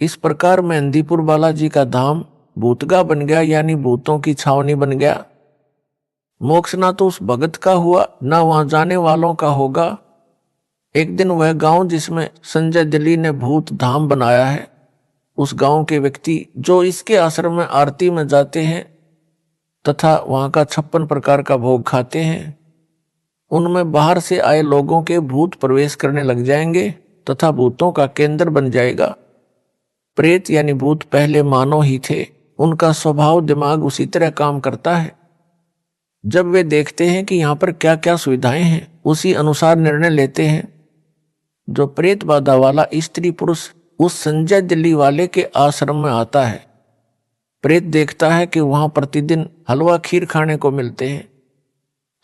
इस प्रकार मेहंदीपुर बालाजी का धाम भूतगा बन गया, यानी भूतों की छावनी बन गया। मोक्ष ना तो उस भगत का हुआ ना वहां जाने वालों का होगा। एक दिन वह गांव जिसमें संजय दिल्ली ने भूत धाम बनाया है, उस गांव के व्यक्ति जो इसके आश्रम में आरती में जाते हैं तथा वहां का 56 प्रकार का भोग खाते हैं, उनमें बाहर से आए लोगों के भूत प्रवेश करने लग जाएंगे तथा भूतों का केंद्र बन जाएगा। प्रेत यानी भूत पहले मानव ही थे, उनका स्वभाव दिमाग उसी तरह काम करता है। जब वे देखते हैं कि यहाँ पर क्या क्या सुविधाएं हैं, उसी अनुसार निर्णय लेते हैं। जो प्रेत बाधा वाला स्त्री पुरुष उस संजय दिल्ली वाले के आश्रम में आता है, प्रेत देखता है कि वहां प्रतिदिन हलवा खीर खाने को मिलते हैं,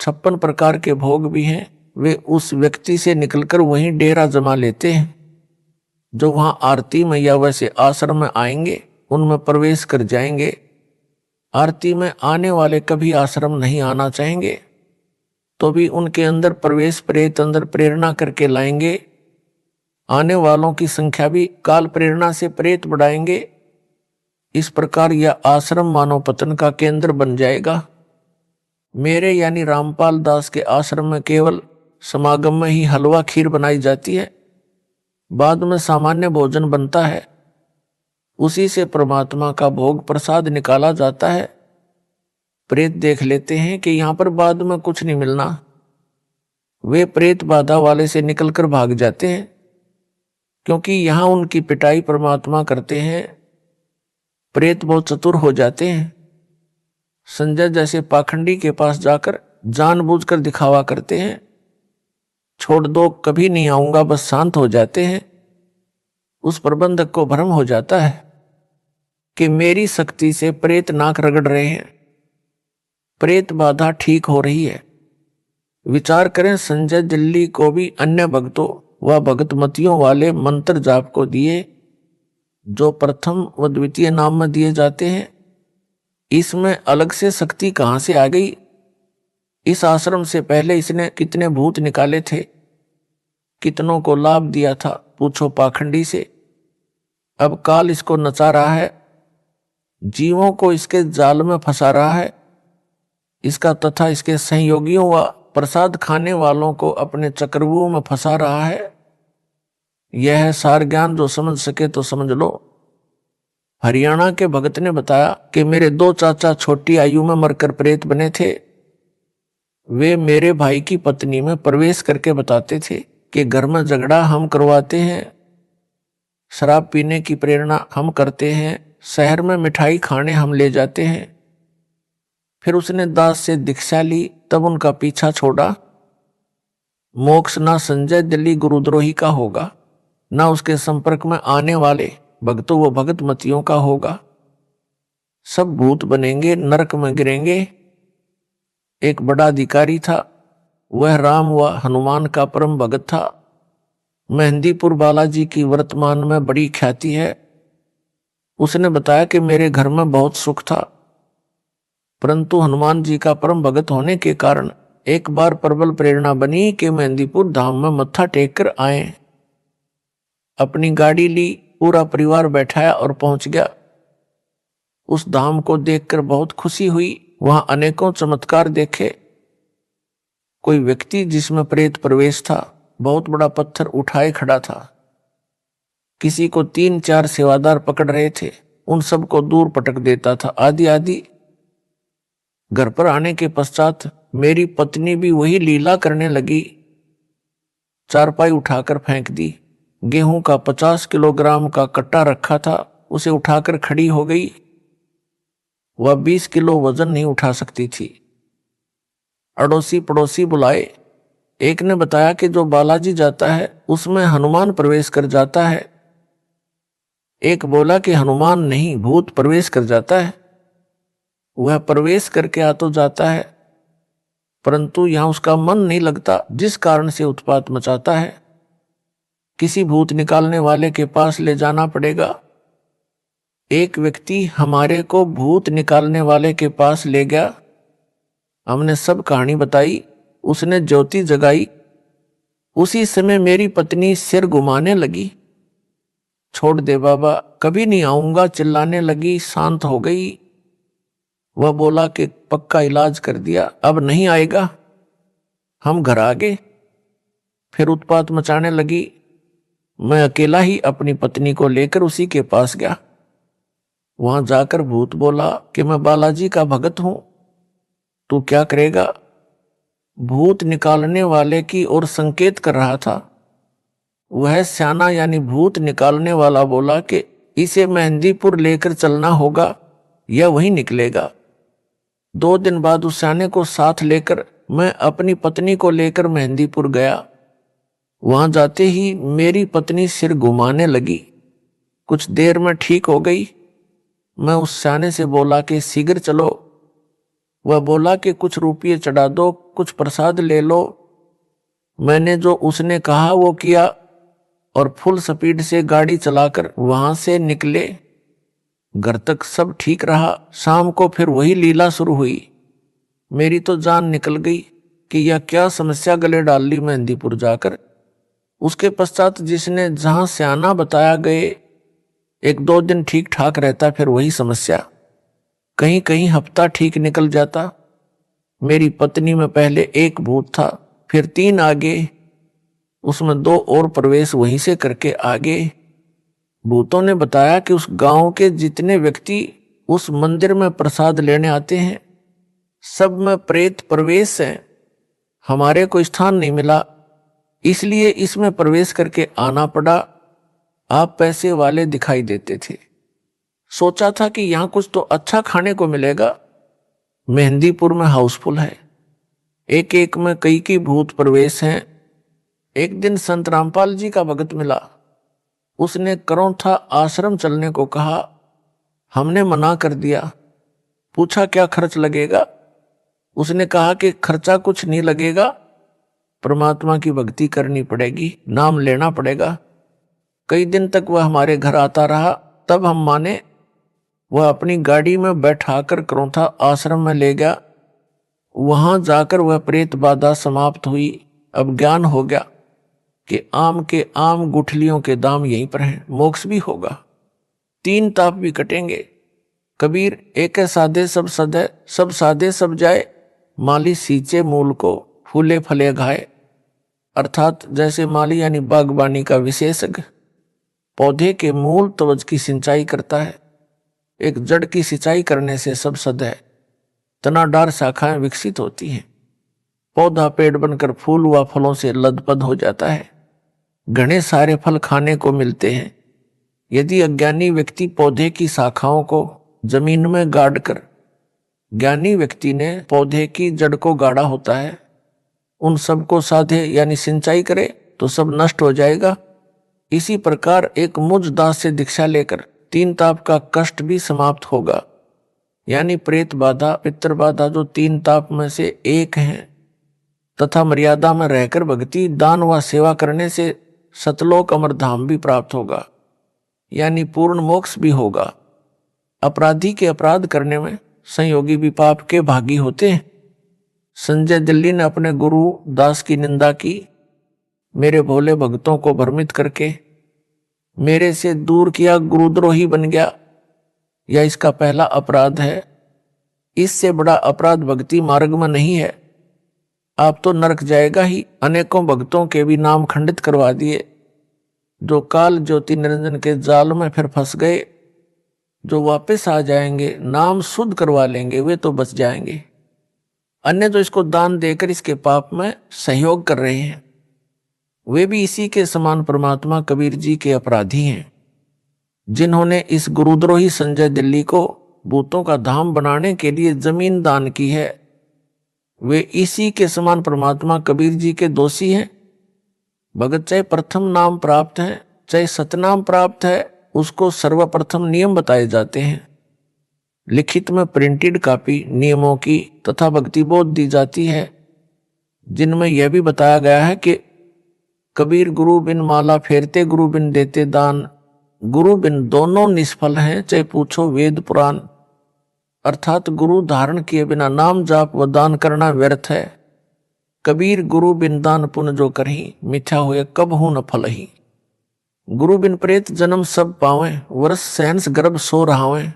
56 प्रकार के भोग भी हैं। वे उस व्यक्ति से निकलकर वहीं डेरा जमा लेते हैं। जो वहां आरती में या वैसे आश्रम में आएंगे, उनमें प्रवेश कर जाएंगे। आरती में आने वाले कभी आश्रम नहीं आना चाहेंगे तो भी उनके अंदर प्रवेश प्रेत अंदर प्रेरणा करके लाएंगे। आने वालों की संख्या भी काल प्रेरणा से प्रेत बढ़ाएंगे। इस प्रकार यह आश्रम मानव पतन का केंद्र बन जाएगा। मेरे यानी रामपाल दास के आश्रम में केवल समागम में ही हलवा खीर बनाई जाती है, बाद में सामान्य भोजन बनता है, उसी से परमात्मा का भोग प्रसाद निकाला जाता है। प्रेत देख लेते हैं कि यहाँ पर बाद में कुछ नहीं मिलना, वे प्रेत बाधा वाले से निकलकर भाग जाते हैं, क्योंकि यहाँ उनकी पिटाई परमात्मा करते हैं। प्रेत बहुत चतुर हो जाते हैं। संजय जैसे पाखंडी के पास जाकर जानबूझकर दिखावा करते हैं, छोड़ दो कभी नहीं आऊंगा, बस शांत हो जाते हैं। उस प्रबंधक को भ्रम हो जाता है कि मेरी शक्ति से प्रेत नाक रगड़ रहे हैं, प्रेत बाधा ठीक हो रही है। विचार करें, संजय दिल्ली को भी अन्य भक्तों व भगतमतियों वाले मंत्र जाप को दिए, जो प्रथम व द्वितीय नाम में दिए जाते हैं। इसमें अलग से शक्ति कहां से आ गई? इस आश्रम से पहले इसने कितने भूत निकाले थे, कितनों को लाभ दिया था, पूछो पाखंडी से। अब काल इसको नचा रहा है, जीवों को इसके जाल में फंसा रहा है। इसका तथा इसके सहयोगियों व प्रसाद खाने वालों को अपने चक्रव्यूह में फंसा रहा है। यह है सार ज्ञान, जो समझ सके तो समझ लो। हरियाणा के भगत ने बताया कि मेरे 2 चाचा छोटी आयु में मरकर प्रेत बने थे। वे मेरे भाई की पत्नी में प्रवेश करके बताते थे कि घर में झगड़ा हम करवाते हैं, शराब पीने की प्रेरणा हम करते हैं, शहर में मिठाई खाने हम ले जाते हैं। फिर उसने दास से दीक्षा ली, तब उनका पीछा छोड़ा। मोक्ष ना संजय दिल्ली गुरुद्रोही का होगा, ना उसके संपर्क में आने वाले भक्तों व भगतमतियों का होगा। सब भूत बनेंगे, नरक में गिरेंगे। एक बड़ा अधिकारी था, वह राम व हनुमान का परम भगत था। मेहंदीपुर बालाजी की वर्तमान में बड़ी ख्याति है। उसने बताया कि मेरे घर में बहुत सुख था, परंतु हनुमान जी का परम भगत होने के कारण एक बार प्रबल प्रेरणा बनी कि मेहंदीपुर धाम में मत्था टेक कर आए। अपनी गाड़ी ली, पूरा परिवार बैठाया और पहुंच गया। उस धाम को देखकर बहुत खुशी हुई। वहां अनेकों चमत्कार देखे। कोई व्यक्ति जिसमें प्रेत प्रवेश था, बहुत बड़ा पत्थर उठाए खड़ा था। किसी को 3-4 सेवादार पकड़ रहे थे, उन सबको दूर पटक देता था, आदि आदि। घर पर आने के पश्चात मेरी पत्नी भी वही लीला करने लगी। चारपाई उठाकर फेंक दी। गेहूं का 50 किलोग्राम का कट्टा रखा था, उसे उठाकर खड़ी हो गई। वह 20 किलो वजन नहीं उठा सकती थी। अड़ोसी पड़ोसी बुलाए। एक ने बताया कि जो बालाजी जाता है उसमें हनुमान प्रवेश कर जाता है। एक बोला कि हनुमान नहीं, भूत प्रवेश कर जाता है। वह प्रवेश करके आ तो जाता है, परंतु यहां उसका मन नहीं लगता, जिस कारण से उत्पात मचाता है। किसी भूत निकालने वाले के पास ले जाना पड़ेगा। एक व्यक्ति हमारे को भूत निकालने वाले के पास ले गया। हमने सब कहानी बताई, उसने ज्योति जगाई। उसी समय मेरी पत्नी सिर घुमाने लगी। छोड़ दे बाबा, कभी नहीं आऊंगा, चिल्लाने लगी। शांत हो गई। वह बोला कि पक्का इलाज कर दिया, अब नहीं आएगा। हम घर आ गए। फिर उत्पात मचाने लगी। मैं अकेला ही अपनी पत्नी को लेकर उसी के पास गया। वहां जाकर भूत बोला कि मैं बालाजी का भगत हूं, तू क्या करेगा? भूत निकालने वाले की ओर संकेत कर रहा था। वह स्याना यानी भूत निकालने वाला बोला कि इसे मेहंदीपुर लेकर चलना होगा या वहीं निकलेगा। 2 दिन बाद उस स्याने को साथ लेकर मैं अपनी पत्नी को लेकर मेहंदीपुर गया। वहां जाते ही मेरी पत्नी सिर घुमाने लगी। कुछ देर में ठीक हो गई। मैं उस स्याने से बोला कि शीघ्र चलो। वह बोला कि कुछ रुपये चढ़ा दो, कुछ प्रसाद ले लो। मैंने जो उसने कहा वो किया और फुल स्पीड से गाड़ी चलाकर वहां से निकले। घर तक सब ठीक रहा। शाम को फिर वही लीला शुरू हुई। मेरी तो जान निकल गई कि यह क्या समस्या गले डाल ली मेहंदीपुर जाकर। उसके पश्चात जिसने जहां स्याना बताया गए 1-2 दिन ठीक ठाक रहता, फिर वही समस्या। कहीं कहीं हफ्ता ठीक निकल जाता। मेरी पत्नी में पहले 1 भूत था, फिर 3 आगे, उसमें 2 और प्रवेश वहीं से करके आगे। भूतों ने बताया कि उस गांव के जितने व्यक्ति उस मंदिर में प्रसाद लेने आते हैं सब में प्रेत प्रवेश है। हमारे को स्थान नहीं मिला, इसलिए इसमें प्रवेश करके आना पड़ा। आप पैसे वाले दिखाई देते थे। सोचा था कि यहां कुछ तो अच्छा खाने को मिलेगा। मेहंदीपुर में हाउसफुल है, एक एक में कई भूत प्रवेश हैं। एक दिन संत रामपाल जी का भगत मिला। उसने करौंथा आश्रम चलने को कहा। हमने मना कर दिया। पूछा क्या खर्च लगेगा। उसने कहा कि खर्चा कुछ नहीं लगेगा, परमात्मा की भक्ति करनी पड़ेगी, नाम लेना पड़ेगा। कई दिन तक वह हमारे घर आता रहा, तब हम माने। वह अपनी गाड़ी में बैठाकर करौंथा आश्रम में ले गया। वहां जाकर वह प्रेत बाधा समाप्त हुई। अब ज्ञान हो गया कि आम के आम गुठलियों के दाम यहीं पर हैं, मोक्ष भी होगा, 3 ताप भी कटेंगे। कबीर एक साधे सब सदे, सब साधे सब जाए, माली सींचे मूल को, फूले फले घाए। अर्थात जैसे माली यानी बागबानी का विशेषज्ञ पौधे के मूल तवज की सिंचाई करता है, एक जड़ की सिंचाई करने से सब सद है, तना डार शाखाएं विकसित होती हैं, पौधा पेड़ बनकर फूल व फलों से लदपद हो जाता है, घने सारे फल खाने को मिलते हैं। यदि अज्ञानी व्यक्ति पौधे की शाखाओं को जमीन में गाड़ कर, ज्ञानी व्यक्ति ने पौधे की जड़ को गाड़ा होता है, उन सबको साधे यानी सिंचाई करे तो सब नष्ट हो जाएगा। इसी प्रकार एक मुझ दास से दीक्षा लेकर 3 ताप का कष्ट भी समाप्त होगा, यानी प्रेत बाधा, पितृ बाधा जो 3 ताप में से एक है, तथा मर्यादा में रहकर भक्ति, दान व सेवा करने से सतलोक अमरधाम भी प्राप्त होगा, यानी पूर्ण मोक्ष भी होगा। अपराधी के अपराध करने में संयोगी भी पाप के भागी होते हैं। संजय दिल्ली ने अपने गुरु दास की निंदा की, मेरे भोले भक्तों को भ्रमित करके मेरे से दूर किया, गुरुद्रोही बन गया। यह इसका पहला अपराध है। इससे बड़ा अपराध भक्ति मार्ग में नहीं है। आप तो नरक जाएगा ही। अनेकों भक्तों के भी नाम खंडित करवा दिए, जो काल ज्योति निरंजन के जाल में फिर फंस गए। जो वापस आ जाएंगे, नाम शुद्ध करवा लेंगे, वे तो बच जाएंगे। अन्य जो इसको दान देकर इसके पाप में सहयोग कर रहे हैं, वे भी इसी के समान परमात्मा कबीर जी के अपराधी हैं। जिन्होंने इस गुरुद्रोही संजय दिल्ली को भूतों का धाम बनाने के लिए जमीन दान की है, वे इसी के समान परमात्मा कबीर जी के दोषी हैं। भगत चाहे प्रथम नाम प्राप्त है, चाहे सतनाम प्राप्त है, उसको सर्वप्रथम नियम बताए जाते हैं। लिखित में प्रिंटेड कॉपी नियमों की तथा भक्ति बोध दी जाती है, जिनमें यह भी बताया गया है कि कबीर गुरु बिन माला फेरते, गुरु बिन देते दान, गुरु बिन दोनों निष्फल हैं, चाहे पूछो वेद पुराण। अर्थात गुरु धारण किए बिना नाम जाप व दान करना व्यर्थ है। कबीर गुरु बिन दान पुण्य जो करही, मिथ्या होए कब हूं न फल ही। गुरु बिन प्रेत जन्म सब पावें, वर्ष सहंस गर्भ सो रहावें।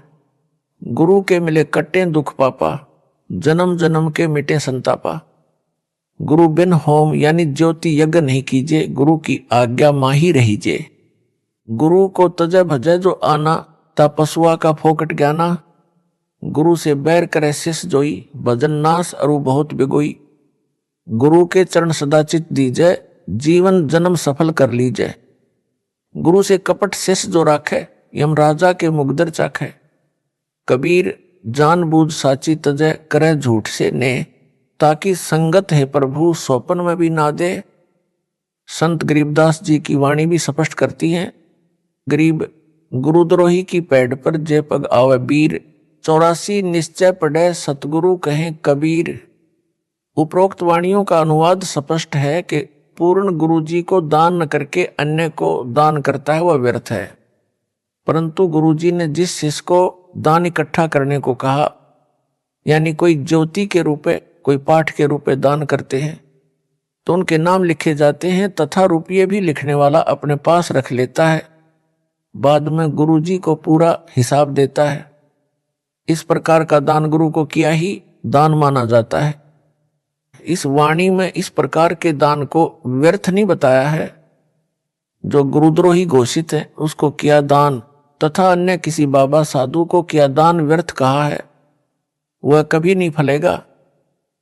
गुरु के मिले कट्टे दुख पापा, जन्म जन्म के मिटे संतापा। गुरु बिन होम यानी ज्योति यज्ञ नहीं कीजिए, गुरु की आज्ञा माही रहीजे। गुरु को तजय भजय जो आना, ता पशुआ का फोकट ज्ञाना। गुरु से बैर करे शिष जोई, भजन नाश अरु बहुत बिगोई। गुरु के चरण सदा चित दीजय, जीवन जन्म सफल कर लीजय। गुरु से कपट शिष जो राखे, यमराजा के मुकद्दर चाखे। कबीर जानबूझ साची तजय करे झूठ से ने, ताकि संगत है प्रभु स्वप्न में भी ना दे। संत गरीबदास जी की वाणी भी स्पष्ट करती है, गरीब गुरुद्रोही की पैड़ पर जे पग आवे बीर, 84 निश्चय पढ़े सतगुरु कहें कबीर। उपरोक्त वाणियों का अनुवाद स्पष्ट है कि पूर्ण गुरु जी को दान न करके अन्य को दान करता है वह व्यर्थ है। परंतु गुरु जी ने जिस शिष्य को दान इकट्ठा करने को कहा, यानी कोई ज्योति के रूप में, कोई पाठ के रूप में दान करते हैं, तो उनके नाम लिखे जाते हैं तथा रुपये भी लिखने वाला अपने पास रख लेता है, बाद में गुरु जी को पूरा हिसाब देता है। इस प्रकार का दान गुरु को किया ही दान माना जाता है। इस वाणी में इस प्रकार के दान को व्यर्थ नहीं बताया है। जो गुरुद्रोही घोषित है उसको किया दान तथा अन्य किसी बाबा साधु को किया दान व्यर्थ कहा है, वह कभी नहीं फलेगा।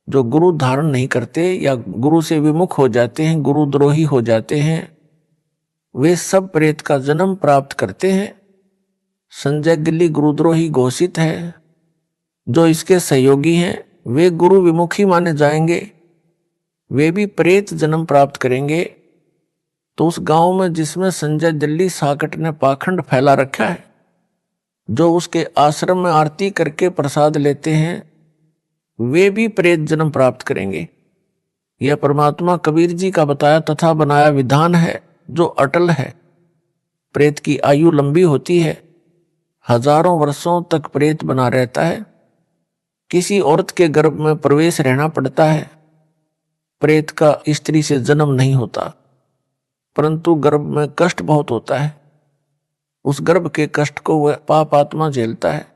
जो गुरु धारण नहीं करते या गुरु से विमुख हो जाते हैं, गुरुद्रोही हो जाते हैं, वे सब प्रेत का जन्म प्राप्त करते हैं। संजय गिल्ली गुरुद्रोही घोषित है। जो इसके सहयोगी हैं वे गुरु विमुखी माने जाएंगे, वे भी प्रेत जन्म प्राप्त करेंगे। तो उस गांव में जिसमें संजय दिल्ली साकट ने पाखंड फैला रखा है, जो उसके आश्रम में आरती करके प्रसाद लेते हैं, वे भी प्रेत जन्म प्राप्त करेंगे। यह परमात्मा कबीर जी का बताया तथा बनाया विधान है जो अटल है। प्रेत की आयु लंबी होती है, हजारों वर्षों तक प्रेत बना रहता है। किसी औरत के गर्भ में प्रवेश रहना पड़ता है। प्रेत का स्त्री से जन्म नहीं होता, परंतु गर्भ में कष्ट बहुत होता है। उस गर्भ के कष्ट को वह पाप आत्मा झेलता है।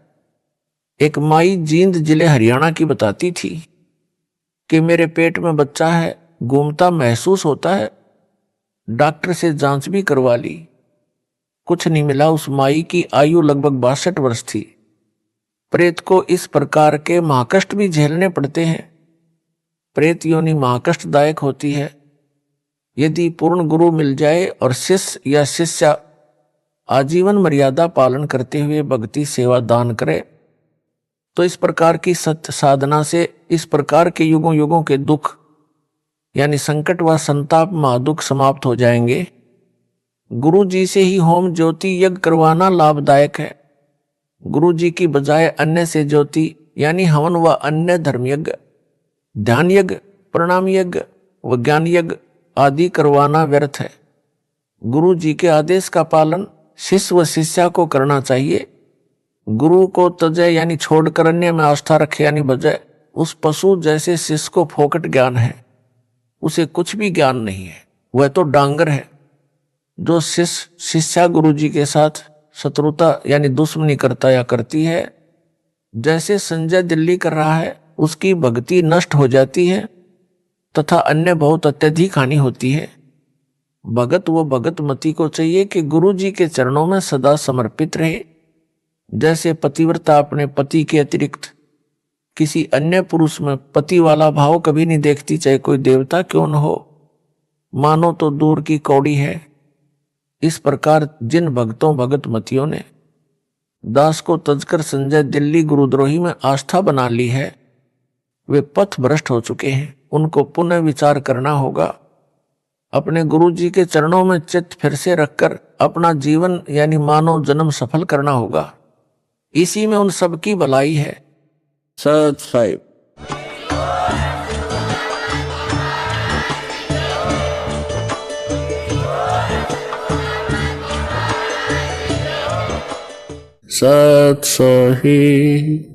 एक माई जींद जिले हरियाणा की बताती थी कि मेरे पेट में बच्चा है, घूमता महसूस होता है, डॉक्टर से जांच भी करवा ली, कुछ नहीं मिला। उस माई की आयु लगभग 62 वर्ष थी। प्रेत को इस प्रकार के महाकष्ट भी झेलने पड़ते हैं। प्रेत योनि महाकष्टदायक होती है। यदि पूर्ण गुरु मिल जाए और शिष्य या शिष्या आजीवन मर्यादा पालन करते हुए भक्ति सेवा दान करे, तो इस प्रकार की सत्य साधना से इस प्रकार के युगों युगों के दुख यानी संकट व संताप महादुख समाप्त हो जाएंगे। गुरु जी से ही होम ज्योति यज्ञ करवाना लाभदायक है। गुरु जी की बजाय अन्य से ज्योति यानी हवन व अन्य धर्म यज्ञ, ध्यान यज्ञ, प्रणाम यज्ञ व ज्ञान यज्ञ आदि करवाना व्यर्थ है। गुरु जी के आदेश का पालन शिष्य व शिष्या को करना चाहिए। गुरु को तजय यानी छोड़कर अन्य में आस्था रखे यानी बजाय उस पशु जैसे शिष्य को फोकट ज्ञान है, उसे कुछ भी ज्ञान नहीं है, वह तो डांगर है। जो शिष्य शिष्या गुरु जी के साथ शत्रुता यानी दुश्मनी करता या करती है, जैसे संजय दिल्ली कर रहा है, उसकी भक्ति नष्ट हो जाती है तथा अन्य बहुत अत्यधिक हानि होती है। भगत व भगत मती को चाहिए कि गुरु जी के चरणों में सदा समर्पित रहे। जैसे पतिव्रता अपने पति के अतिरिक्त किसी अन्य पुरुष में पति वाला भाव कभी नहीं देखती, चाहे कोई देवता क्यों न हो, मानो तो दूर की कौड़ी है। इस प्रकार जिन भक्तों भगत मतियों ने दास को तजकर संजय दिल्ली गुरुद्रोही में आस्था बना ली है, वे पथ भ्रष्ट हो चुके हैं। उनको पुनः विचार करना होगा। अपने गुरु जी के चरणों में चित्त फिर से रखकर अपना जीवन यानी मानव जन्म सफल करना होगा। इसी में उन सबकी भलाई है। सत साहिब। सत साहिब।